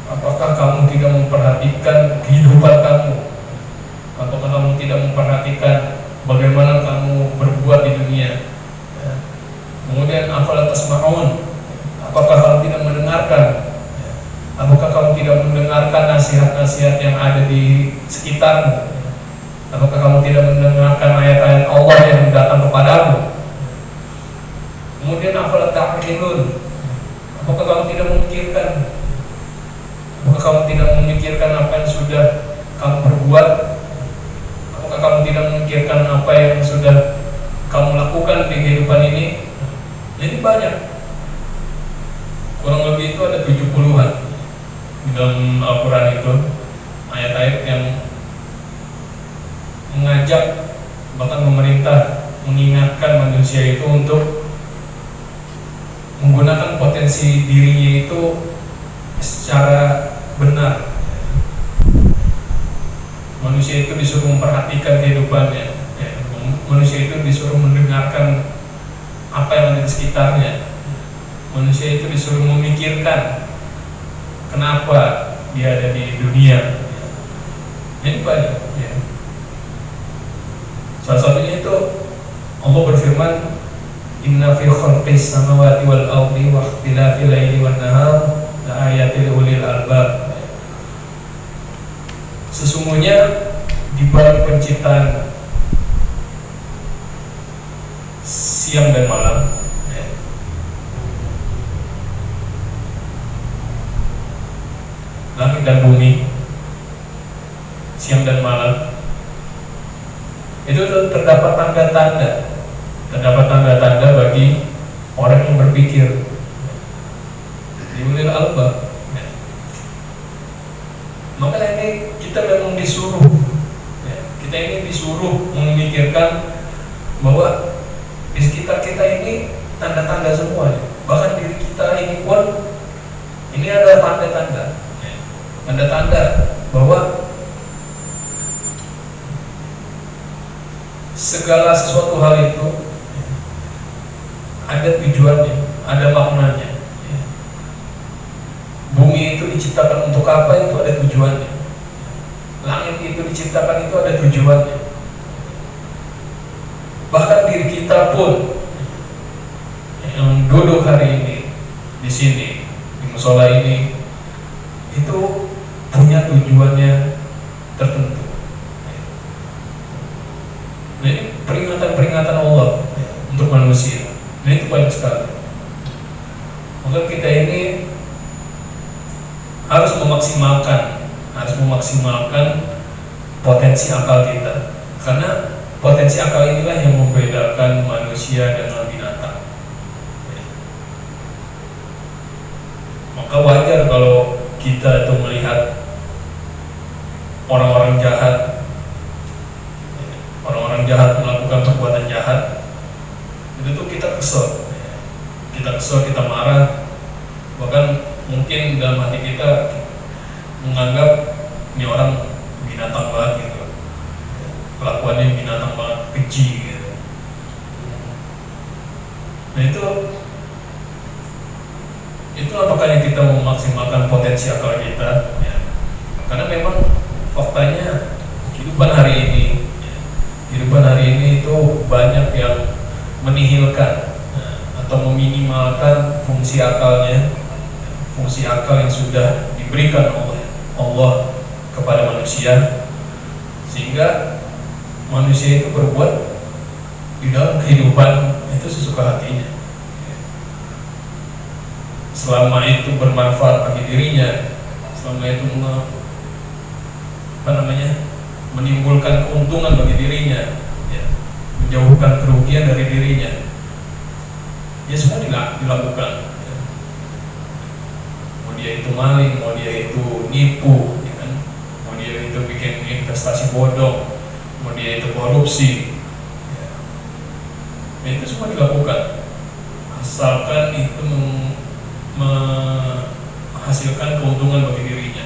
Apakah kamu tidak memperhatikan kehidupan kamu? Apakah kamu tidak memperhatikan bagaimana kamu berbuat di dunia? Kemudian afala tasma'un, apakah kamu tidak mendengarkan? Apakah kamu tidak mendengarkan nasihat-nasihat yang ada di sekitarmu? Apakah kamu tidak mendengarkan ayat-ayat Allah yang datang kepadamu? Kemudian afala ta'qilun, apakah kamu tidak memikirkan? Apakah kamu tidak memikirkan apa yang sudah kamu perbuat? Apakah kamu tidak memikirkan apa yang sudah kamu lakukan di kehidupan ini? Jadi banyak, kurang lebih itu ada 70-an di dalam Al-Quran itu, ayat-ayat yang mengajak, bahkan memerintah, mengingatkan manusia itu untuk menggunakan potensi dirinya itu secara benar. Manusia itu disuruh memperhatikan kehidupannya, manusia itu disuruh mendengarkan apa yang ada di sekitarnya, manusia itu disuruh memikirkan kenapa dia ada di dunia. Ini banyak ya. Salah satunya itu Allah berfirman, inna fi khalqis samawati wal ardi wa ikhtilafil laili wan nahar la ayatil ulil albab. Sesungguhnya di balik penciptaan siang dan malam, langit dan bumi, siang dan malam, itu terdapat tanda-tanda bagi orang yang berpikir, di ulil albab. Maka ini kita memang disuruh, kita ini disuruh memikirkan bahwa di sekitar kita ini tanda-tanda semua, bahkan diri kita ini pun ini ada tanda-tanda bahwa segala sesuatu hal itu ada tujuannya, ada maknanya. Bumi itu diciptakan untuk apa, itu ada tujuannya. Langit itu diciptakan itu ada tujuannya. Bahkan diri kita pun yang duduk hari ini di sini di musola ini itu punya tujuannya tertentu. Nah, ini peringatan Allah untuk manusia. Nah, itu banyak sekali. Maka kita ini harus memaksimalkan potensi akal kita, karena potensi akal inilah yang membedakan manusia dengan binatang. Maka wajar kalau kita itu melihat orang-orang jahat melakukan perbuatan jahat, itu tuh kita kesel, kita marah, bahkan mungkin dalam hati kita menganggap ini orang binatang banget gitu, kelakuannya binatang banget, keji gitu. Nah itu makanya kita memaksimalkan potensi akal kita ya. Karena memang faktanya kehidupan hari ini itu banyak yang menihilkan atau meminimalkan fungsi akalnya, fungsi akal yang sudah diberikan oleh Allah kepada manusia, sehingga manusia itu berbuat di dalam kehidupan itu sesuka hatinya. Selama itu bermanfaat bagi dirinya, selama itu menimbulkan keuntungan bagi dirinya, ya, menjauhkan kerugian dari dirinya, ya semua dilakukan. Ya. Mau dia itu maling, mau dia itu nipu, ya kan? Mau dia itu bikin investasi bodong, mau dia itu korupsi, ya. Ya, itu semua dilakukan, asalkan itu menghasilkan keuntungan bagi dirinya.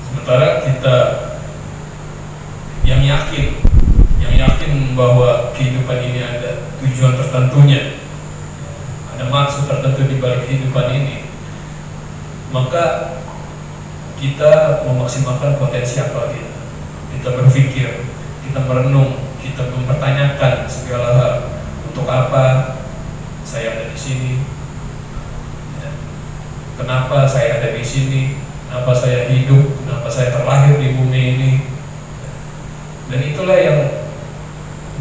Sementara kita yang yakin bahwa kehidupan ini ada tujuan tertentunya, ada maksud tertentu di balik kehidupan ini, maka kita memaksimalkan potensi akal kita. Kita berpikir, kita merenung, kita mempertanyakan segala hal. Untuk apa saya ada di sini? Kenapa saya ada di sini? Kenapa saya hidup? Kenapa saya terlahir di bumi ini? Dan itulah yang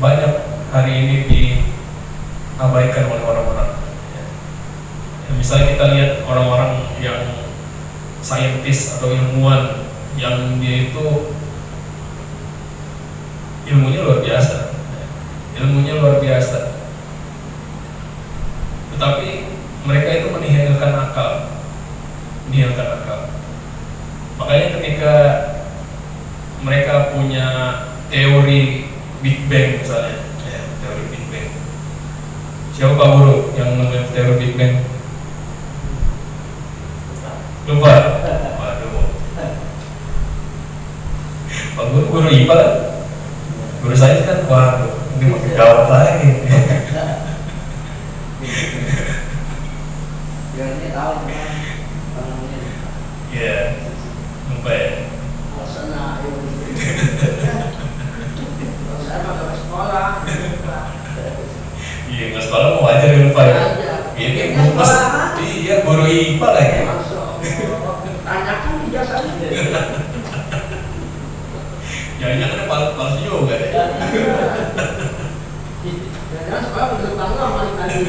banyak hari ini diabaikan oleh orang-orang. Ya, misalnya kita lihat orang-orang yang saintis atau ilmuwan yang dia itu ilmunya luar biasa, tetapi mereka itu menihilkan akal. Makanya ketika mereka punya teori Big Bang misalnya, ya, teori Big Bang. Siapa Pak Guru yang menemukan teori Big Bang? Lupa. Waduh. Pak Guru, guru IPA kan? Guru saya kan, waduh, ini makin gawat lagi. Biar ini tahu kan namanya. Iya, lupa ya. Alasannya ayo. Kalau saya mah ke sekolah. Iya, nggak sekolah mau wajar ya lupa ya. Ini mas, iya guru IPA lagi. Tanyakan ijazahnya. Jangan-jangan palsu juga deh. Jangan sekolah betul bangga maling tadi.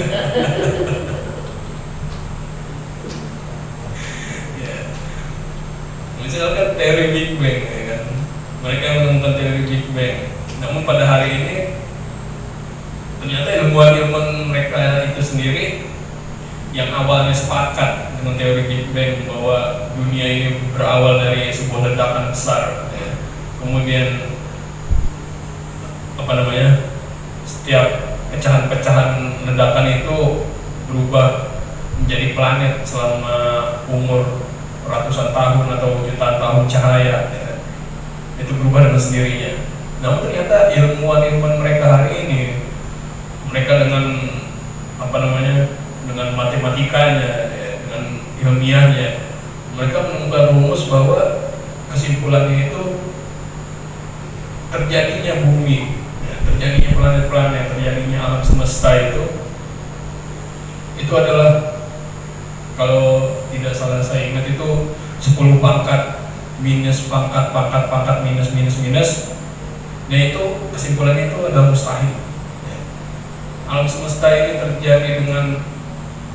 Misalkan teori Big Bang, ya kan? Mereka menemukan teori Big Bang. Namun pada hari ini ternyata ilmuwan mereka itu sendiri yang awalnya sepakat dengan teori Big Bang bahwa dunia ini berawal dari sebuah ledakan besar, ya. Kemudian setiap pecahan-pecahan ledakan itu berubah menjadi planet selama umur ratusan tahun atau jutaan tahun cahaya, ya. Itu berubah dengan sendirinya. Namun ternyata ilmuwan mereka hari ini, mereka dengan dengan matematikanya, ya, dengan ilmiahnya, mereka menemukan rumus bahwa kesimpulannya itu terjadinya bumi, ya, terjadinya planet-planet, terjadinya alam semesta itu adalah, kalau tidak salah saya ingat itu 10 pangkat minus pangkat minus. Nah itu kesimpulannya itu adalah mustahil. Alam semesta ini terjadi dengan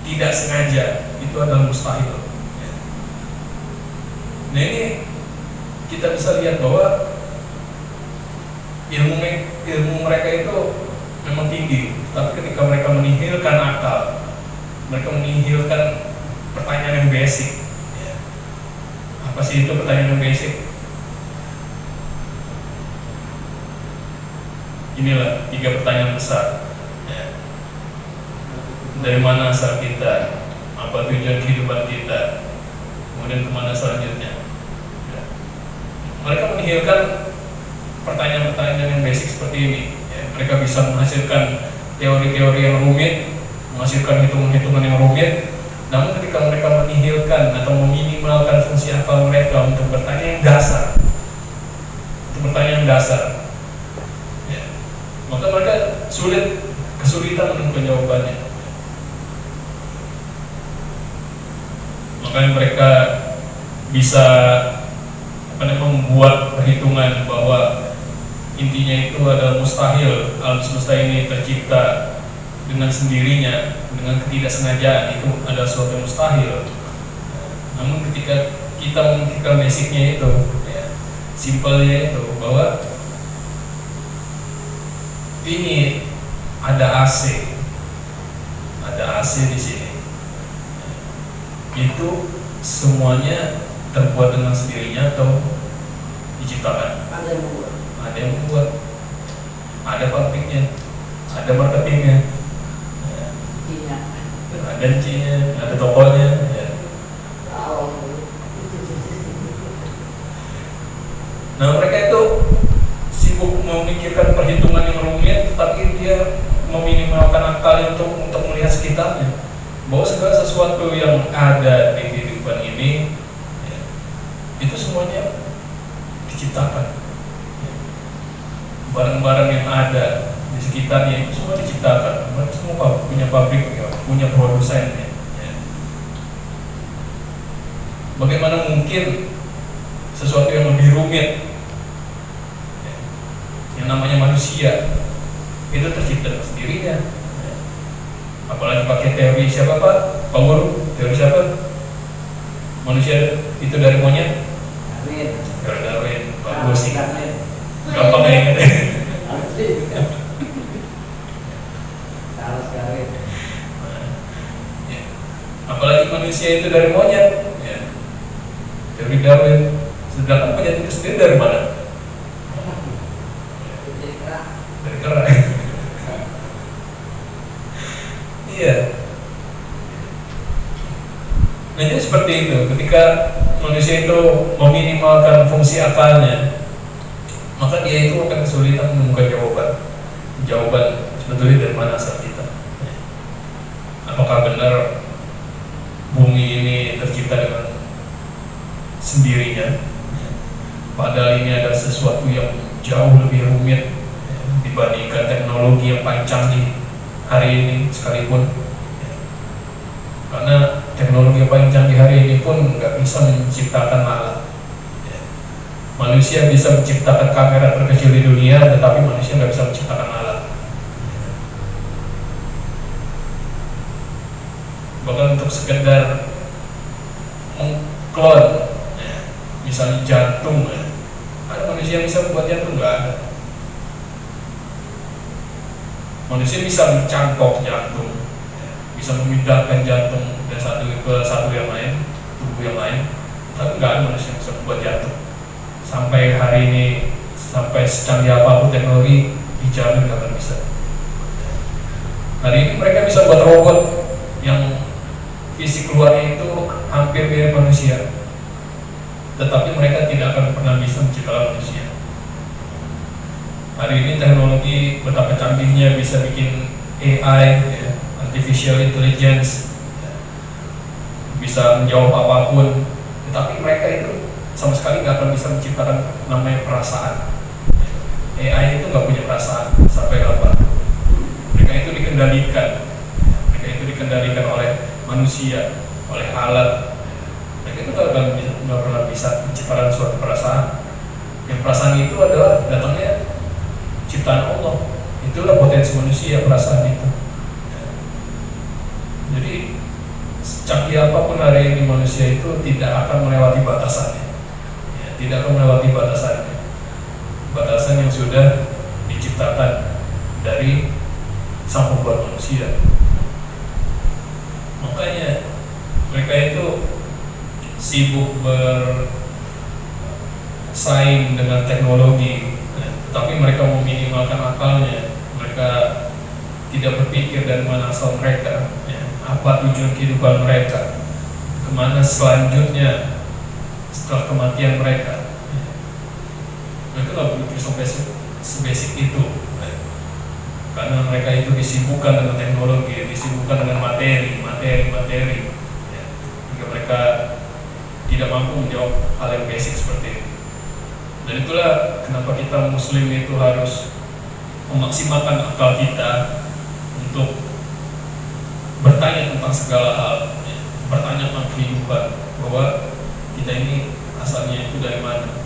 tidak sengaja, itu adalah mustahil. Nah ini kita bisa lihat bahwa ilmu mereka itu memang tinggi, tapi ketika mereka menihilkan akal, mereka menihilkan pertanyaan yang basic, ya. Apa sih itu pertanyaan yang basic? Inilah 3 pertanyaan besar, ya. Dari mana asal kita? Apa tujuan kehidupan kita? Kemudian kemana selanjutnya? Ya. Mereka menihilkan pertanyaan-pertanyaan yang basic seperti ini, ya. Mereka bisa menghasilkan teori-teori yang rumit, menghasilkan hitungan-hitungan yang rumit. Namun ketika mereka menihilkan atau meminimalkan fungsi akal mereka untuk bertanya yang dasar, ya, maka mereka kesulitan menemukan jawabannya. Makanya mereka bisa membuat perhitungan bahwa intinya itu adalah mustahil alam semesta ini tercipta dengan sendirinya, dengan ketidaksengajaan, itu adalah suatu yang mustahil. Namun ketika kita memikirkan basicnya itu, ya, simpelnya itu bahwa ini ada AC di sini, itu semuanya terbuat dengan sendirinya atau diciptakan? Ada yang membuat. Ada yang membuat, ada pabriknya, ada marketingnya, ya. Iya. Ada cinya, ada tokonya, ya. Tahu. Nah mereka itu sibuk memikirkan perhitungan yang rumit, tapi dia meminimalkan akalnya untuk melihat sekitarnya, bahwa segala sesuatu yang ada di kehidupan ini, ya, itu semuanya diciptakan. Barang-barang yang ada di sekitarnya itu semua diciptakan. Mereka semua punya pabrik, ya, punya produsennya, ya. Bagaimana mungkin sesuatu yang lebih rumit, ya, yang namanya manusia, itu tercipta sendirinya, ya. Apalagi pakai teori siapa Pak? Pak Guru, teori siapa? Manusia itu dari monyet? Darwin. Teori Darwin, bagus sih. Darwin. Gampang ya. Charles Darwin. Ya. Apalagi manusia itu dari monyet, ya. Teori Darwin. Sedangkan monyet itu sendiri dari mana? Dari kera. Iya. Nah jadi seperti itu. Ketika manusia itu meminimalkan fungsi akalnya, maka dia itu akan kesulitan menemukan jawaban sebetulnya dari mana asal kita. Apakah benar bumi ini tercipta dengan sendirinya, padahal ini ada sesuatu yang jauh lebih rumit dibandingkan teknologi yang paling canggih hari ini sekalipun, karena teknologi yang paling canggih hari ini pun nggak bisa menciptakan lalat. Manusia bisa menciptakan kamera terkecil di dunia, tetapi manusia nggak bisa menciptakan alat. Bahkan untuk sekedar mengklon, ya, misalnya jantung, ya, ada manusia yang bisa membuat jantung? Nggak ada. Manusia bisa mencangkok jantung, ya, bisa memindahkan jantung dari satu ke satu yang lain, tubuh yang lain, tapi nggak ada manusia yang bisa membuat jantung. Sampai hari ini, sampai secanggih apapun teknologi, dijamin nggak akan bisa. Hari ini mereka bisa buat robot yang fisik luarnya itu hampir mirip manusia, tetapi mereka tidak akan pernah bisa menciptakan manusia. Hari ini teknologi betapa canggihnya bisa bikin AI, ya, artificial intelligence, ya, bisa menjawab apapun, tetapi mereka itu sama sekali nggak akan bisa menciptakan namanya perasaan. AI itu nggak punya perasaan sampai kapan. Mereka itu dikendalikan oleh manusia, oleh alat. Mereka itu nggak pernah bisa menciptakan suatu perasaan. Yang perasaan itu adalah datangnya ciptaan Allah. Itulah potensi manusia, perasaan itu. Jadi secanggih apapun hari ini manusia itu tidak akan melewati batasannya. Tidak akan melewati batasan yang sudah diciptakan dari sang pembuat manusia. Makanya mereka itu sibuk bersaing dengan teknologi, tetapi mereka meminimalkan akalnya. Mereka tidak berpikir dari mana asal mereka, apa tujuan kehidupan mereka, kemana selanjutnya setelah kematian mereka. Mereka nggak berpikir sebasic itu, karena mereka itu disibukkan dengan teknologi, disibukkan dengan materi, hingga mereka tidak mampu menjawab hal yang basic seperti itu. Dan itulah kenapa kita Muslim itu harus memaksimalkan akal kita untuk bertanya tentang segala hal, bertanya tentang kehidupan, bahwa kita ini asalnya itu dari mana,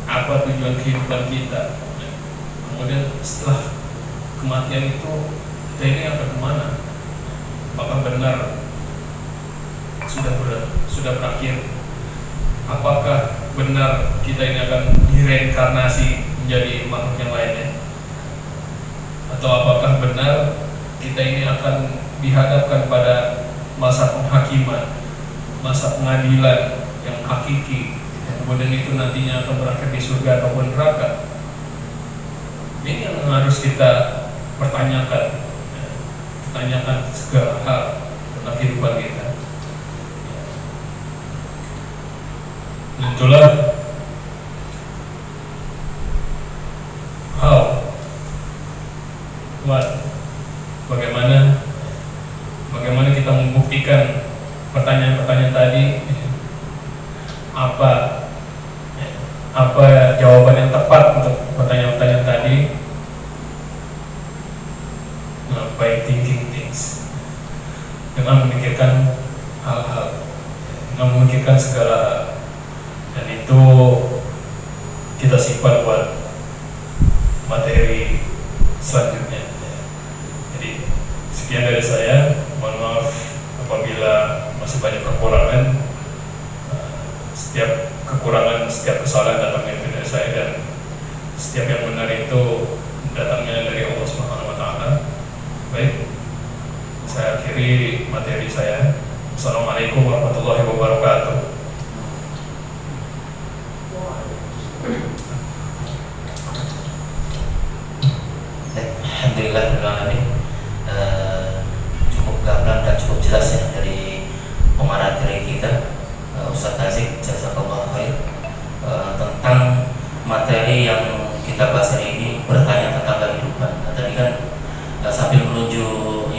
apa tujuan kehidupan kita, kemudian setelah kematian itu kita ini akan kemana, apakah benar sudah berakhir. Apakah benar kita ini akan direinkarnasi menjadi makhluk yang lainnya? Atau apakah benar kita ini akan dihadapkan pada masa penghakiman, masa pengadilan yang hakiki, kemudian itu nantinya akan berakhir di surga ataupun neraka? Ini yang harus kita pertanyakan, pertanyakan segala hal tentang kehidupan kita. Dan itulah bagaimana kita membuktikan pertanyaan-pertanyaan tadi, apa jawaban yang tepat untuk pertanyaan-pertanyaan tadi. By thinking things, dengan memikirkan hal-hal, dengan memikirkan segala hal, dan itu kita simpan buat materi selanjutnya. Jadi sekian dari saya. Mohon maaf apabila masih banyak kekurangan. Setiap kekurangan, setiap kesalahan datangnya dari saya, dan setiap yang benar itu datangnya dari Allah Subhanahu wa Ta'ala. Baik, saya akhiri materi saya. Assalamualaikum warahmatullahi wabarakatuh. Alhamdulillah, cukup gamblang dan cukup jelas ya dari pemarah dari kita, Ustaz Tazik, jazakallahu khair, tentang materi yang kita bahas hari ini, bertanya tentang kehidupan. Nah, tadi kan sambil menunggu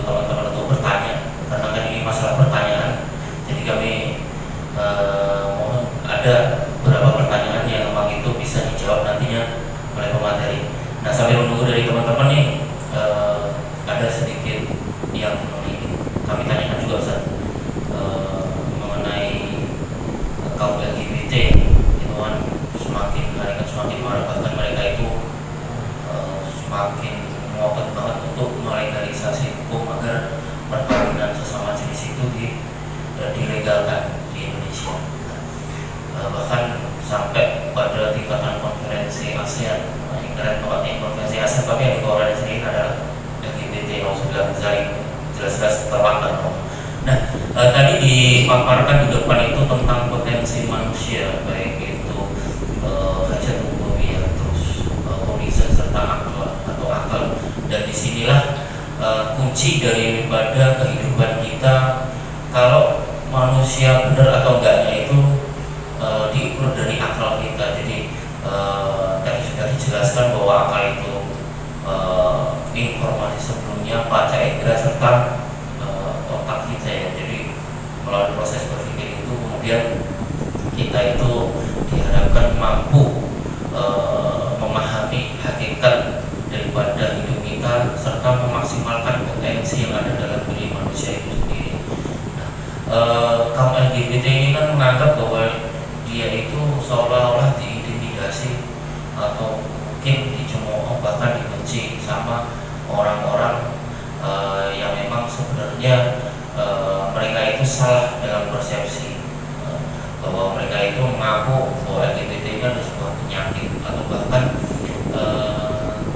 teman-teman untuk bertanya, karena kan ini masalah pertanyaan, jadi kami mohon ada beberapa pertanyaan yang memang itu bisa dijawab nantinya oleh pemateri. Nah, sambil menunggu dari teman-teman nih, ada sedikit yang kami tanyakan juga, Ustaz, mengenai kaum LGBT itu kan semakin hari kan semakin marah, bahkan mereka itu semakin ngotot banget untuk melegalisasi hukum agar perkawinan sesama jenis itu dilegalkan di Indonesia. Bahkan sampai pada tingkatan konferensi ASEAN, keren banget konferensi ASEAN, tapi yang dikeluarkan di sini adalah LGBT yang sudah jelas-jelas terlambat. Nah, tadi dipaparkan di depan itu tentang potensi manusia, baik itu hajat umumiyah, terus kondisi serta akal, dan disinilah kunci daripada kehidupan kita. Kalau manusia benar atau enggaknya itu diukur dari akal kita. Jadi tadi sudah dijelaskan bahwa akal itu informasi sebelumnya, panca indera serta otak kita ya. Jadi melalui proses berpikir itu kemudian kita itu diharapkan mampu memahami hakikat daripada hidup kita serta memaksimalkan potensi yang ada dalam diri manusia itu sendiri. Nah, kaum LGBT ini kan menganggap bahwa dia itu seolah-olah diintimidasi atau mungkin dicemooh, bahkan dibenci sama orang-orang yang memang sebenarnya mereka itu salah dalam persepsi, bahwa mereka itu mengaku bahwa LGBT itu adalah sebuah penyakit atau bahkan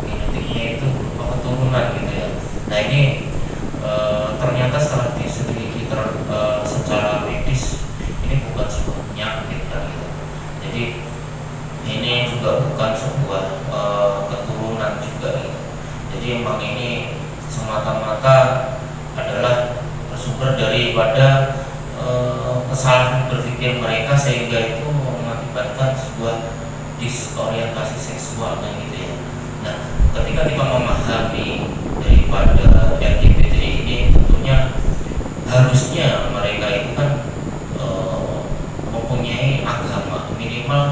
genetiknya itu berupa keturunan gitu ya. Nah, ini ternyata setelah diselidiki secara medis ini bukan sebuah penyakit kan gitu. Jadi ini juga bukan sebuah keturunan juga gitu. Jadi emang ini semata-mata adalah bersumber daripada kesalahan berpikir mereka, sehingga itu mengakibatkan sebuah disorientasi seksual kan gitu ya. Nah, ketika kita memahami daripada LGBT ini, tentunya harusnya mereka itu kan mempunyai agama minimal.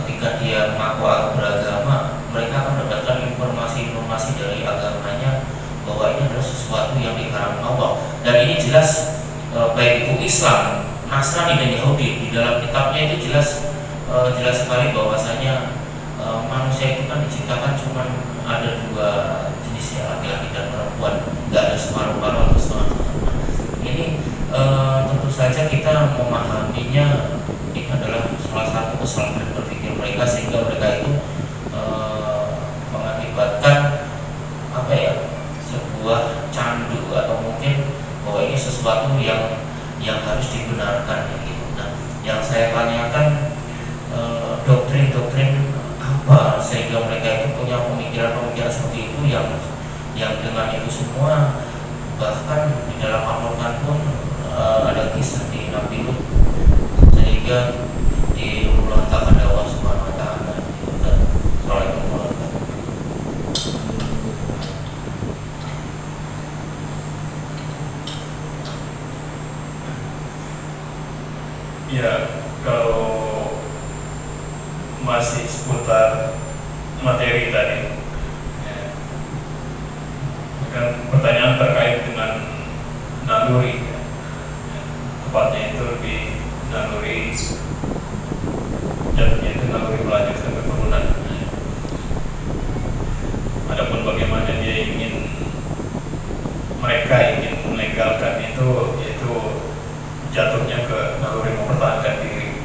Ketika dia mengaku beragama, mereka akan mendapatkan informasi-informasi dari agamanya bahwa ini adalah sesuatu yang diharamkan Allah. Dan ini jelas baik itu Islam, Nasrani dan Yahudi, di dalam kitabnya itu jelas sekali bahwasanya manusia itu kan diciptakan cuma ada dua jenis ya, laki-laki dan perempuan, nggak ada separuh-paruh atau setengah-setengah. Ini saja kita memahaminya ini adalah salah satu kesalahan berpikir mereka, sehingga mereka itu mengakibatkan apa ya, sebuah candu atau mungkin bahwa ini sesuatu yang harus dibenarkan gitu. Nah, yang saya tanyakan doktrin-doktrin apa sehingga mereka itu punya pemikiran-pemikiran seperti itu yang dengan itu semua, bahkan di dalam Al-Quran pun ada kisah di Nabi Lut sehingga diulantakan oleh Allah Subhanahu Wa Taala. Assalamualaikum warahmatullahi wabarakatuh. Ya, kalau masih seputar materi tadi, ya, kan pertanyaan terkait dengan naluri, ya. Tepatnya itu lebih naluri, jatuhnya itu naluri melanjutkan keturunan. Adapun bagaimana mereka ingin melegalkan itu, yaitu jatuhnya ke naluri mempertahankan diri.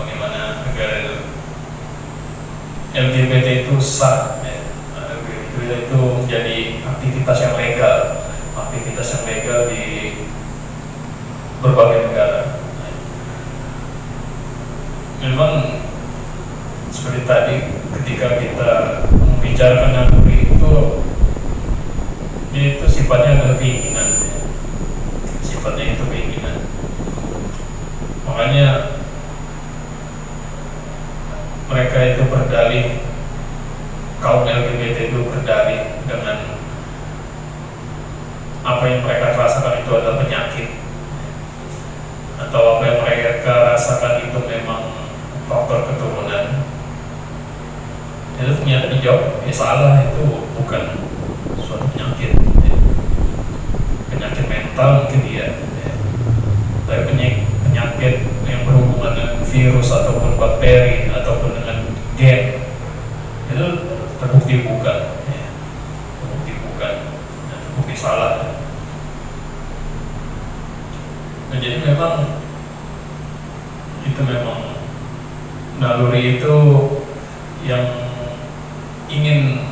Bagaimana agar LGBT itu sah, ya. Itu menjadi aktivitas yang legal di berbagai negara. Memang seperti tadi, ketika kita membicarakan naluri itu sifatnya adalah keinginan, ya. Sifatnya itu keinginan. Makanya mereka itu berdalih, kaum LGBT itu berdalih dengan apa yang mereka rasakan itu adalah penyakit, atau apa yang mereka rasakan itu memang faktor keturunan. Itu ternyata dijawab, salah, itu bukan suatu penyakit, ya. Penyakit mental mungkin ya. Tapi penyakit yang berhubungan dengan virus ataupun bakteri ataupun dengan gen itu terbukti bukan, ya. Terbukti salah. Nah, jadi memang naluri itu yang ingin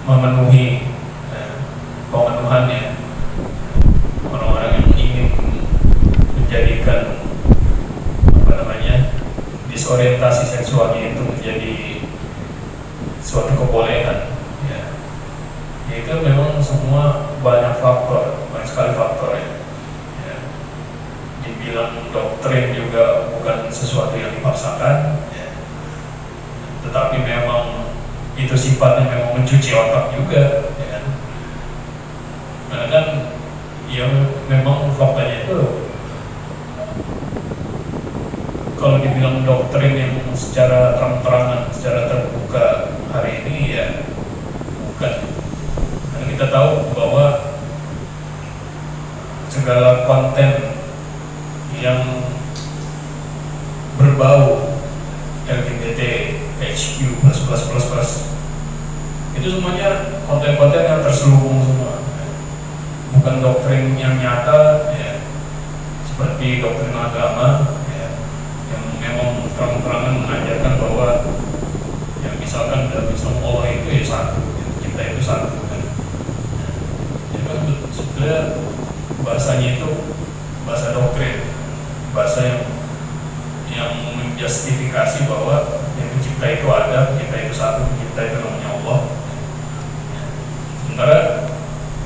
memenuhi, pemenuhannya orang-orang yang ingin menjadikan disorientasi seksualnya itu menjadi suatu kebolehan, ya. Itu memang semua banyak sekali faktor, ya. Dibilang doktrin juga bukan sesuatu yang dipaksakan, ya. Tetapi memang itu sifatnya memang mencuci otak juga, ya kan? Karena kan ya memang faktanya itu, kalau dibilang doktrin yang secara terang-terangan, secara terbuka hari ini, ya bukan. Karena kita tahu bahwa segala konten yang berbau LGBT, HQ, itu semuanya konten-konten yang terselubung semua, bukan doktrin yang nyata, ya, seperti doktrin agama, ya, yang memang terang-terangan mengajarkan bahwa yang misalkan dalam Islam Allah itu ya satu, kita itu satu, kan. Jadi sebenarnya bahasanya itu bahasa doktrin, bahasa yang menjustifikasi bahwa yang pencipta itu ada, kita itu satu, pencipta itu namanya Allah. Sementara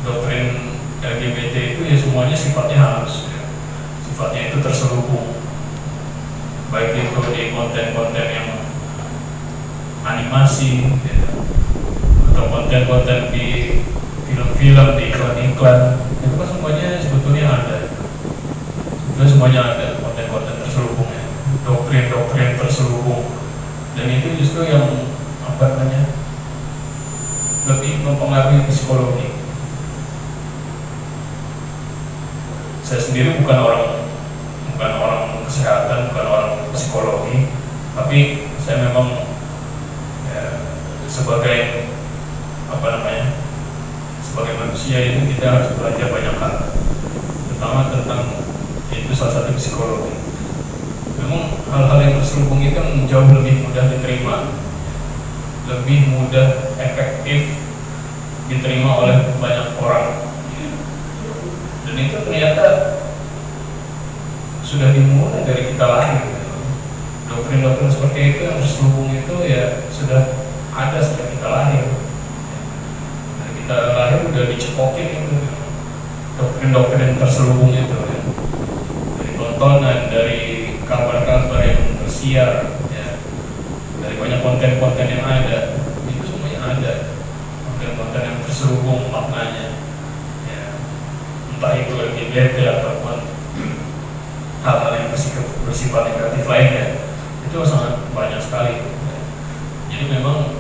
doktrin LGBT itu ya semuanya sifatnya halus, ya. Sifatnya itu terselubung, baik itu di konten-konten yang animasi, ya, atau konten-konten di film-film, di iklan-iklan, itu kan semuanya sebetulnya ada. Itu semuanya ada konten-konten terselubung, ya. Doktrin-doktrin terselubung, dan itu justru yang lebih mempengaruhi psikologi. Saya sendiri bukan orang kesehatan, bukan orang psikologi, tapi saya memang ya, sebagai sebagai manusia itu kita harus belajar banyak hal, terutama tentang itu salah satu psikologi. Memang hal-hal yang terselubung itu jauh lebih mudah diterima, lebih mudah efektif diterima oleh banyak orang, dan itu ternyata sudah dimulai dari kita lahir. Doktrin-doktrin seperti itu yang terselubung itu ya sudah ada sejak kita lahir. Dari kita lahir udah dicepokin itu doktrin-doktrin terselubung itu ya. Dari tontonan, dari kabar-kabar yang tersiar ya, dari banyak konten-konten yang ada, itu semuanya ada konten-konten yang terselubung maknanya ya, entah itu LGBT ataupun hal-hal yang bersifat negatif lainnya, itu sangat banyak sekali ya. Jadi memang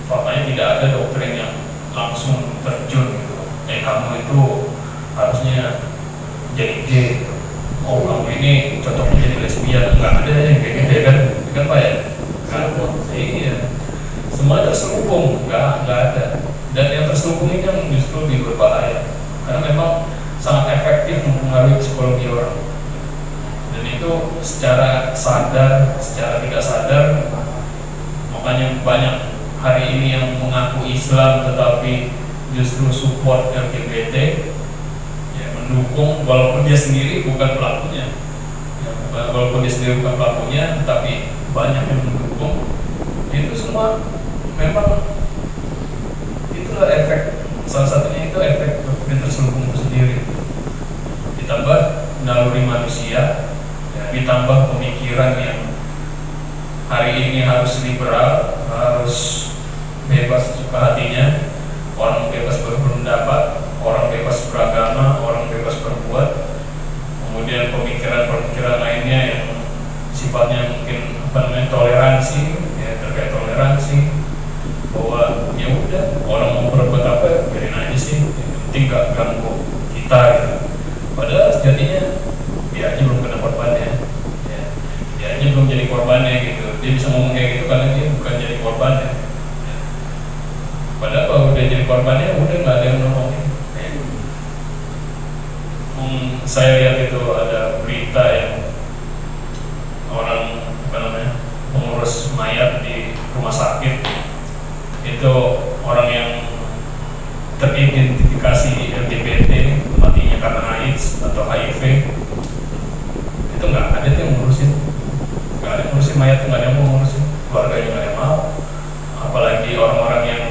faktanya tidak ada doktrin yang langsung terjun gitu, kamu itu harusnya jadi gay gitu. Oh kamu ini cocoknya jadi lesbian, nggak ada yang kayak gitu kan Pak ya? Iya, semua terselubung, nggak ada. Dan yang terselubung ini yang justru lebih berbahaya, karena memang sangat efektif mempengaruhi psikologi orang. Dan itu secara sadar, secara tidak sadar, makanya banyak hari ini yang mengaku Islam tetapi justru support LGBT, mendukung walaupun dia sendiri bukan pelakunya ya, walaupun dia sendiri bukan pelakunya tapi banyak yang mendukung. Itu semua memang itulah efek, salah satunya itu efek doktrin terselubung itu sendiri, ditambah naluri manusia ya, ditambah pemikiran yang hari ini harus liberal, harus bebas suka hatinya, orang bebas berpendapat, orang bebas beragama, orang bebas berbuat. Kemudian pemikiran-pemikiran lainnya yang sifatnya mungkin toleransi ya, terkait toleransi, bahwa ya udah orang mau berbuat apa biarin aja sih, yang penting gak ganggu kita gitu. Padahal sejatinya dia aja belum kena korbannya ya, dia aja belum jadi korbannya gitu. Dia bisa ngomong kayak gitu karena dia bukan jadi korbannya ya. Padahal kalau udah jadi korbannya udah gak ada yang nolongin. Saya lihat itu ada berita yang orang pengurus mayat di rumah sakit itu orang yang teridentifikasi LGBT matinya karena AIDS atau HIV, itu nggak ada yang ngurusin, nggak ada yang ngurusin mayat, nggak ada yang mau ngurusin, keluarganya nggak ada yang mau, apalagi orang-orang yang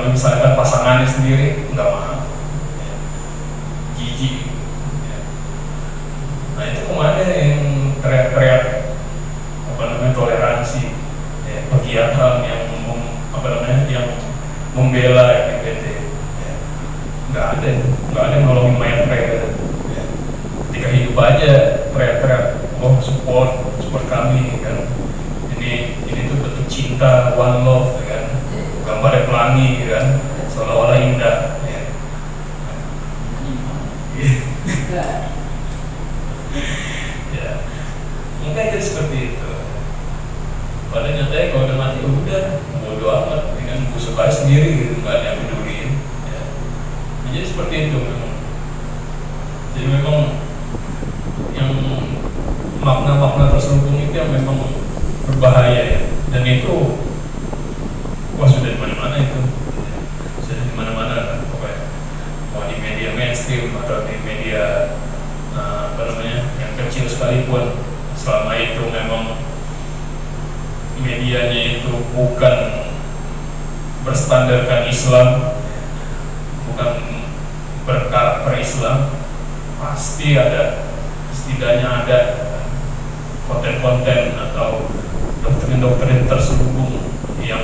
misalkan pasangannya sendiri nggak mau. Nah itu kemana yang teriak-teriak toleransi ya, pegiat HAM yang yang membela LGBT ya. Nggak ada yang nolongin mayat mereka ya. Ketika hidup aja teriak-teriak, oh support kami kan, ini tuh bentuk cinta, one love ya kan, gambarnya pelangi kan, seolah-olah indah ya. Ya, mungkin jadi seperti itu. Pada nyatanya kalau udah mati udah bodo amat, dengan busuk aja sendiri gitu, nggak ada yang peduliin. Ya. Jadi seperti itu memang. Jadi memang yang makna-makna terselubung itu yang memang berbahaya ya. Dan itu, wah sudah di mana-mana itu, sudah di mana-mana kan pokoknya. Mau di media mainstream atau di media yang kecil sekalipun, selama itu memang medianya itu bukan berstandarkan Islam, bukan berkarakter Islam, pasti ada, setidaknya ada konten-konten atau doktrin-doktrin terselubung yang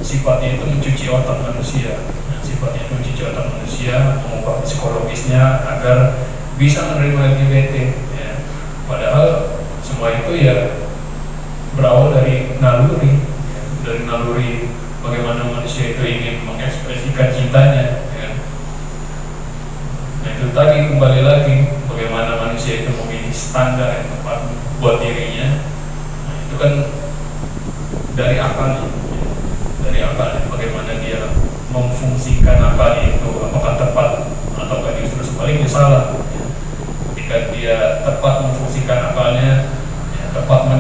sifatnya itu mencuci otak manusia. Sifatnya itu mencuci otak manusia, mengubah psikologisnya agar bisa menerima LGBT ya. Padahal semua itu ya berawal dari naluri ya. Dari naluri bagaimana manusia itu ingin mengekspresikan cintanya ya. Nah itu tadi kembali lagi, bagaimana manusia itu memilih standar yang tepat buat dirinya. Nah itu kan dari akalnya ya. Dari akalnya, bagaimana dia memfungsikan akal itu, apakah tepat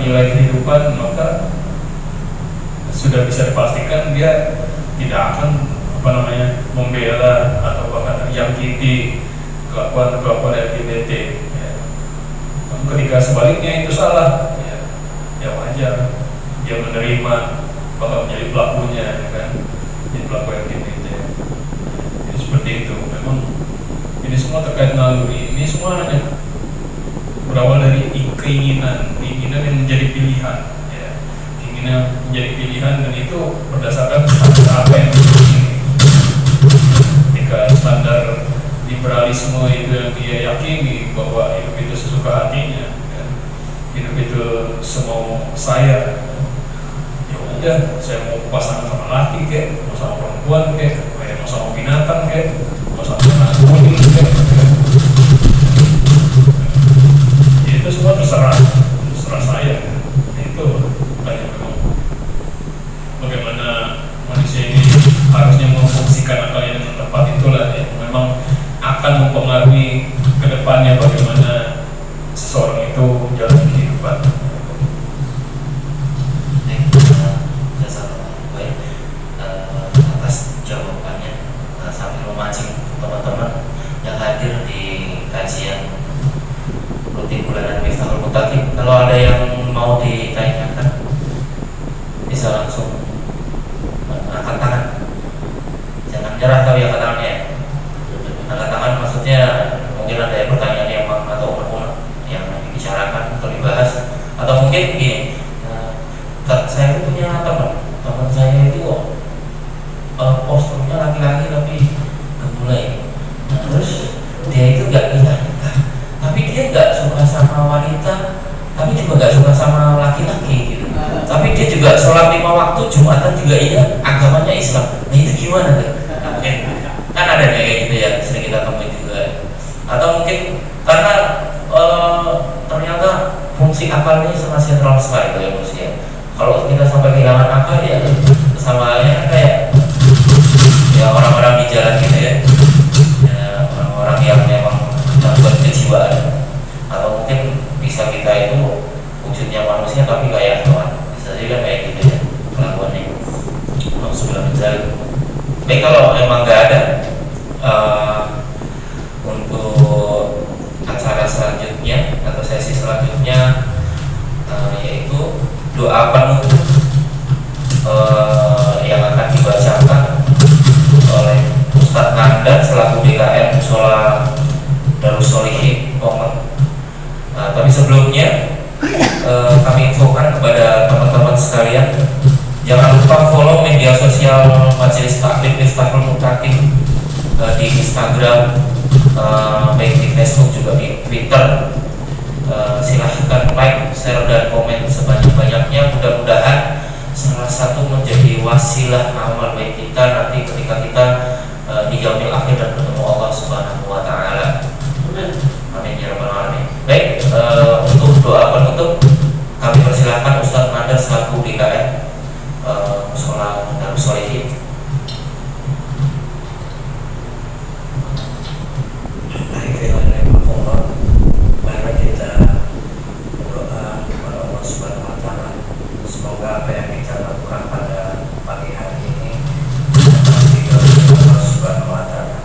nilai kehidupan, maka sudah bisa dipastikan dia tidak akan membela atau bahkan menyakiti kelakuan LGBT. Ya. Ketika sebaliknya itu salah, ya wajar dia menerima bakal menjadi pelakunya, ya kan? Jadi pelaku LGBT. Jadi seperti itu. Memang ini semua terkait naluri. Ini semua hanya berawal dari keinginan yang menjadi pilihan. Menjadi pilihan, dan itu berdasarkan standar apa yang diingini. Ketika standar liberalisme itu yang dia yakini bahwa hidup itu sesuka hatinya, kan? Hidup itu semau saya, ya udah, saya mau pasangan sama laki kek, mau sama perempuan kek, mau sama binatang kek, mau sama kuning kek, ya, itu semua terserah saya. Itu banyak memang bagaimana manusia ini harusnya memfungsikan akalnya dengan tepat. Itulah yang memang akan mempengaruhi ke depannya bagaimana seseorang itu menjalani kehidupan. Baik, atas jawabannya, sambil memancing teman-teman yang hadir di kajian rutin bulanan Miftahul Muttaqin, kalau ada yang mau ditanyakan bisa langsung angkat tangan. Jangan nyerah tapi angkat tangannya. Angkat tangan maksudnya mungkin ada pertanyaan yang atau unek-unek yang dibicarakan atau dibahas, atau mungkin gini, saya itu punya teman saya itu posturnya laki-laki tapi gemulai. Terus dia itu gak nikah, tapi dia gak suka sama wanita, tapi juga gak suka sama laki-laki gitu. Tapi dia juga sholat 5 waktu, Jumatan juga iya, agamanya Islam. Nah itu gimana tuh? Kan ada kayak gitu ya, sering kita temui juga. Atau mungkin karena ternyata fungsi akal ini sangat sentral sekali bagi manusia. Kalau kita sampai kehilangan akal ya sama halnya kayak ya orang-orang di jalan gitu ya, orang-orang yang memang gangguan kejiwaan. Atau mungkin bisa kita itu wujudnya manusia tapi kayak hewan. Bisa juga kayak gitu ya kelakuannya. Sebelum menjadi. Baik, kalau emang nggak ada untuk acara selanjutnya atau sesi selanjutnya, yaitu doa penutup yang akan dibacakan oleh Ustadz Nanda selaku DKM Musola Darus Sholihin Komen. Tapi sebelumnya kami infokan kepada teman-teman sekalian, jangan lupa follow media sosial Majelis Taklim Miftahul Muttaqin di Instagram, baik di Facebook juga di Twitter. Silahkan like, share, dan komen sebanyak-banyaknya. Mudah-mudahan salah satu menjadi wasilah amal baik kita nanti ketika kita di yaumil akhir dan bertemu Allah Subhanahu wa Ta'ala. Amin ya rabbal alamin. Baik, untuk doa penutup kami persilahkan Ustadz Nanda selaku DKM Musola Darus Sholihin. Mari kita berdoa kepada Allah Subhanahu wa Ta'ala. Semoga apa yang kita lakukan pada pagi hari ini diridhoi Allah Subhanahu wa Ta'ala.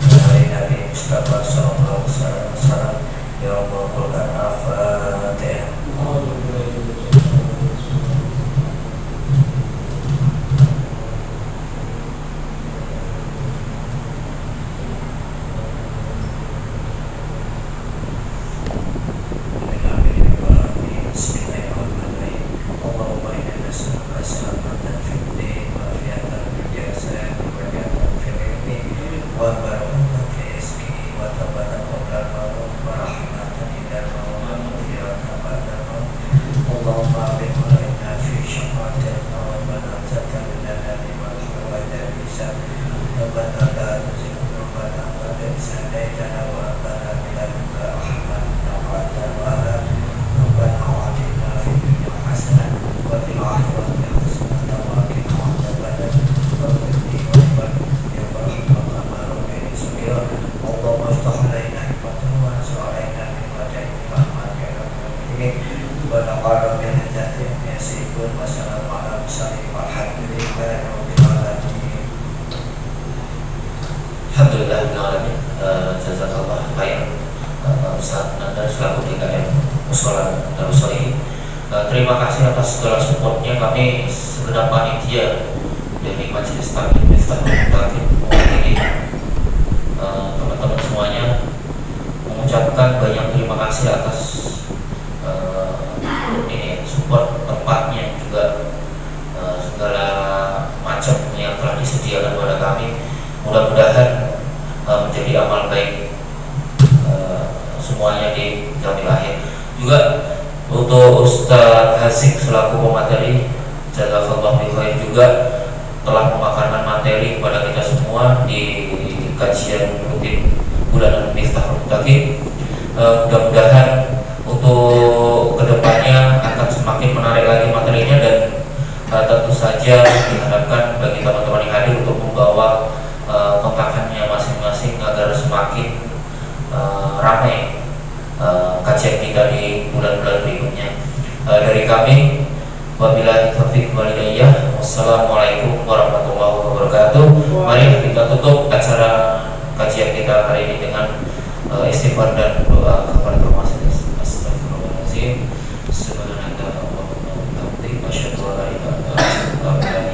Dari Nabi Mustafa sallallahu alaihi wasallam, ya Allah, Al-Fatihah. Alhamdulillah, jazakallah khair Ustaz Nanda selaku DKM Mushola Darussolih. Terima kasih atas segala supportnya. Kami segenap panitia dari Majelis Taklim Miftahul Taklim mewakili teman-teman semuanya mengucapkan banyak terima kasih atas ini support tempatnya juga segala macam yang telah disediakan kepada kami. Mudah-mudahan menjadi amal baik semuanya di kami lahir. Juga untuk Ustaz Hasik selaku pemateri, jazakallahu khair juga telah memakarkan materi kepada kita semua di kajian rutin bulanan Miftahul Taklim. Mudah-mudahan untuk kedepannya akan semakin menarik lagi materinya, dan tentu saja diharapkan bagi teman-teman yang hadir untuk membawa kontakannya masing-masing agar semakin ramai kajian kita di bulan-bulan berikutnya. Dari kami, wabillahi taufiq wal hidayah. Wassalamualaikum warahmatullahi wabarakatuh. Mari kita tutup acara kajian kita hari ini dengan istighfar dan doa kepada Allah. Astagfirullahaladzim. Subhanallah wa bihamdihi, asyhadu an la ilaha illallah.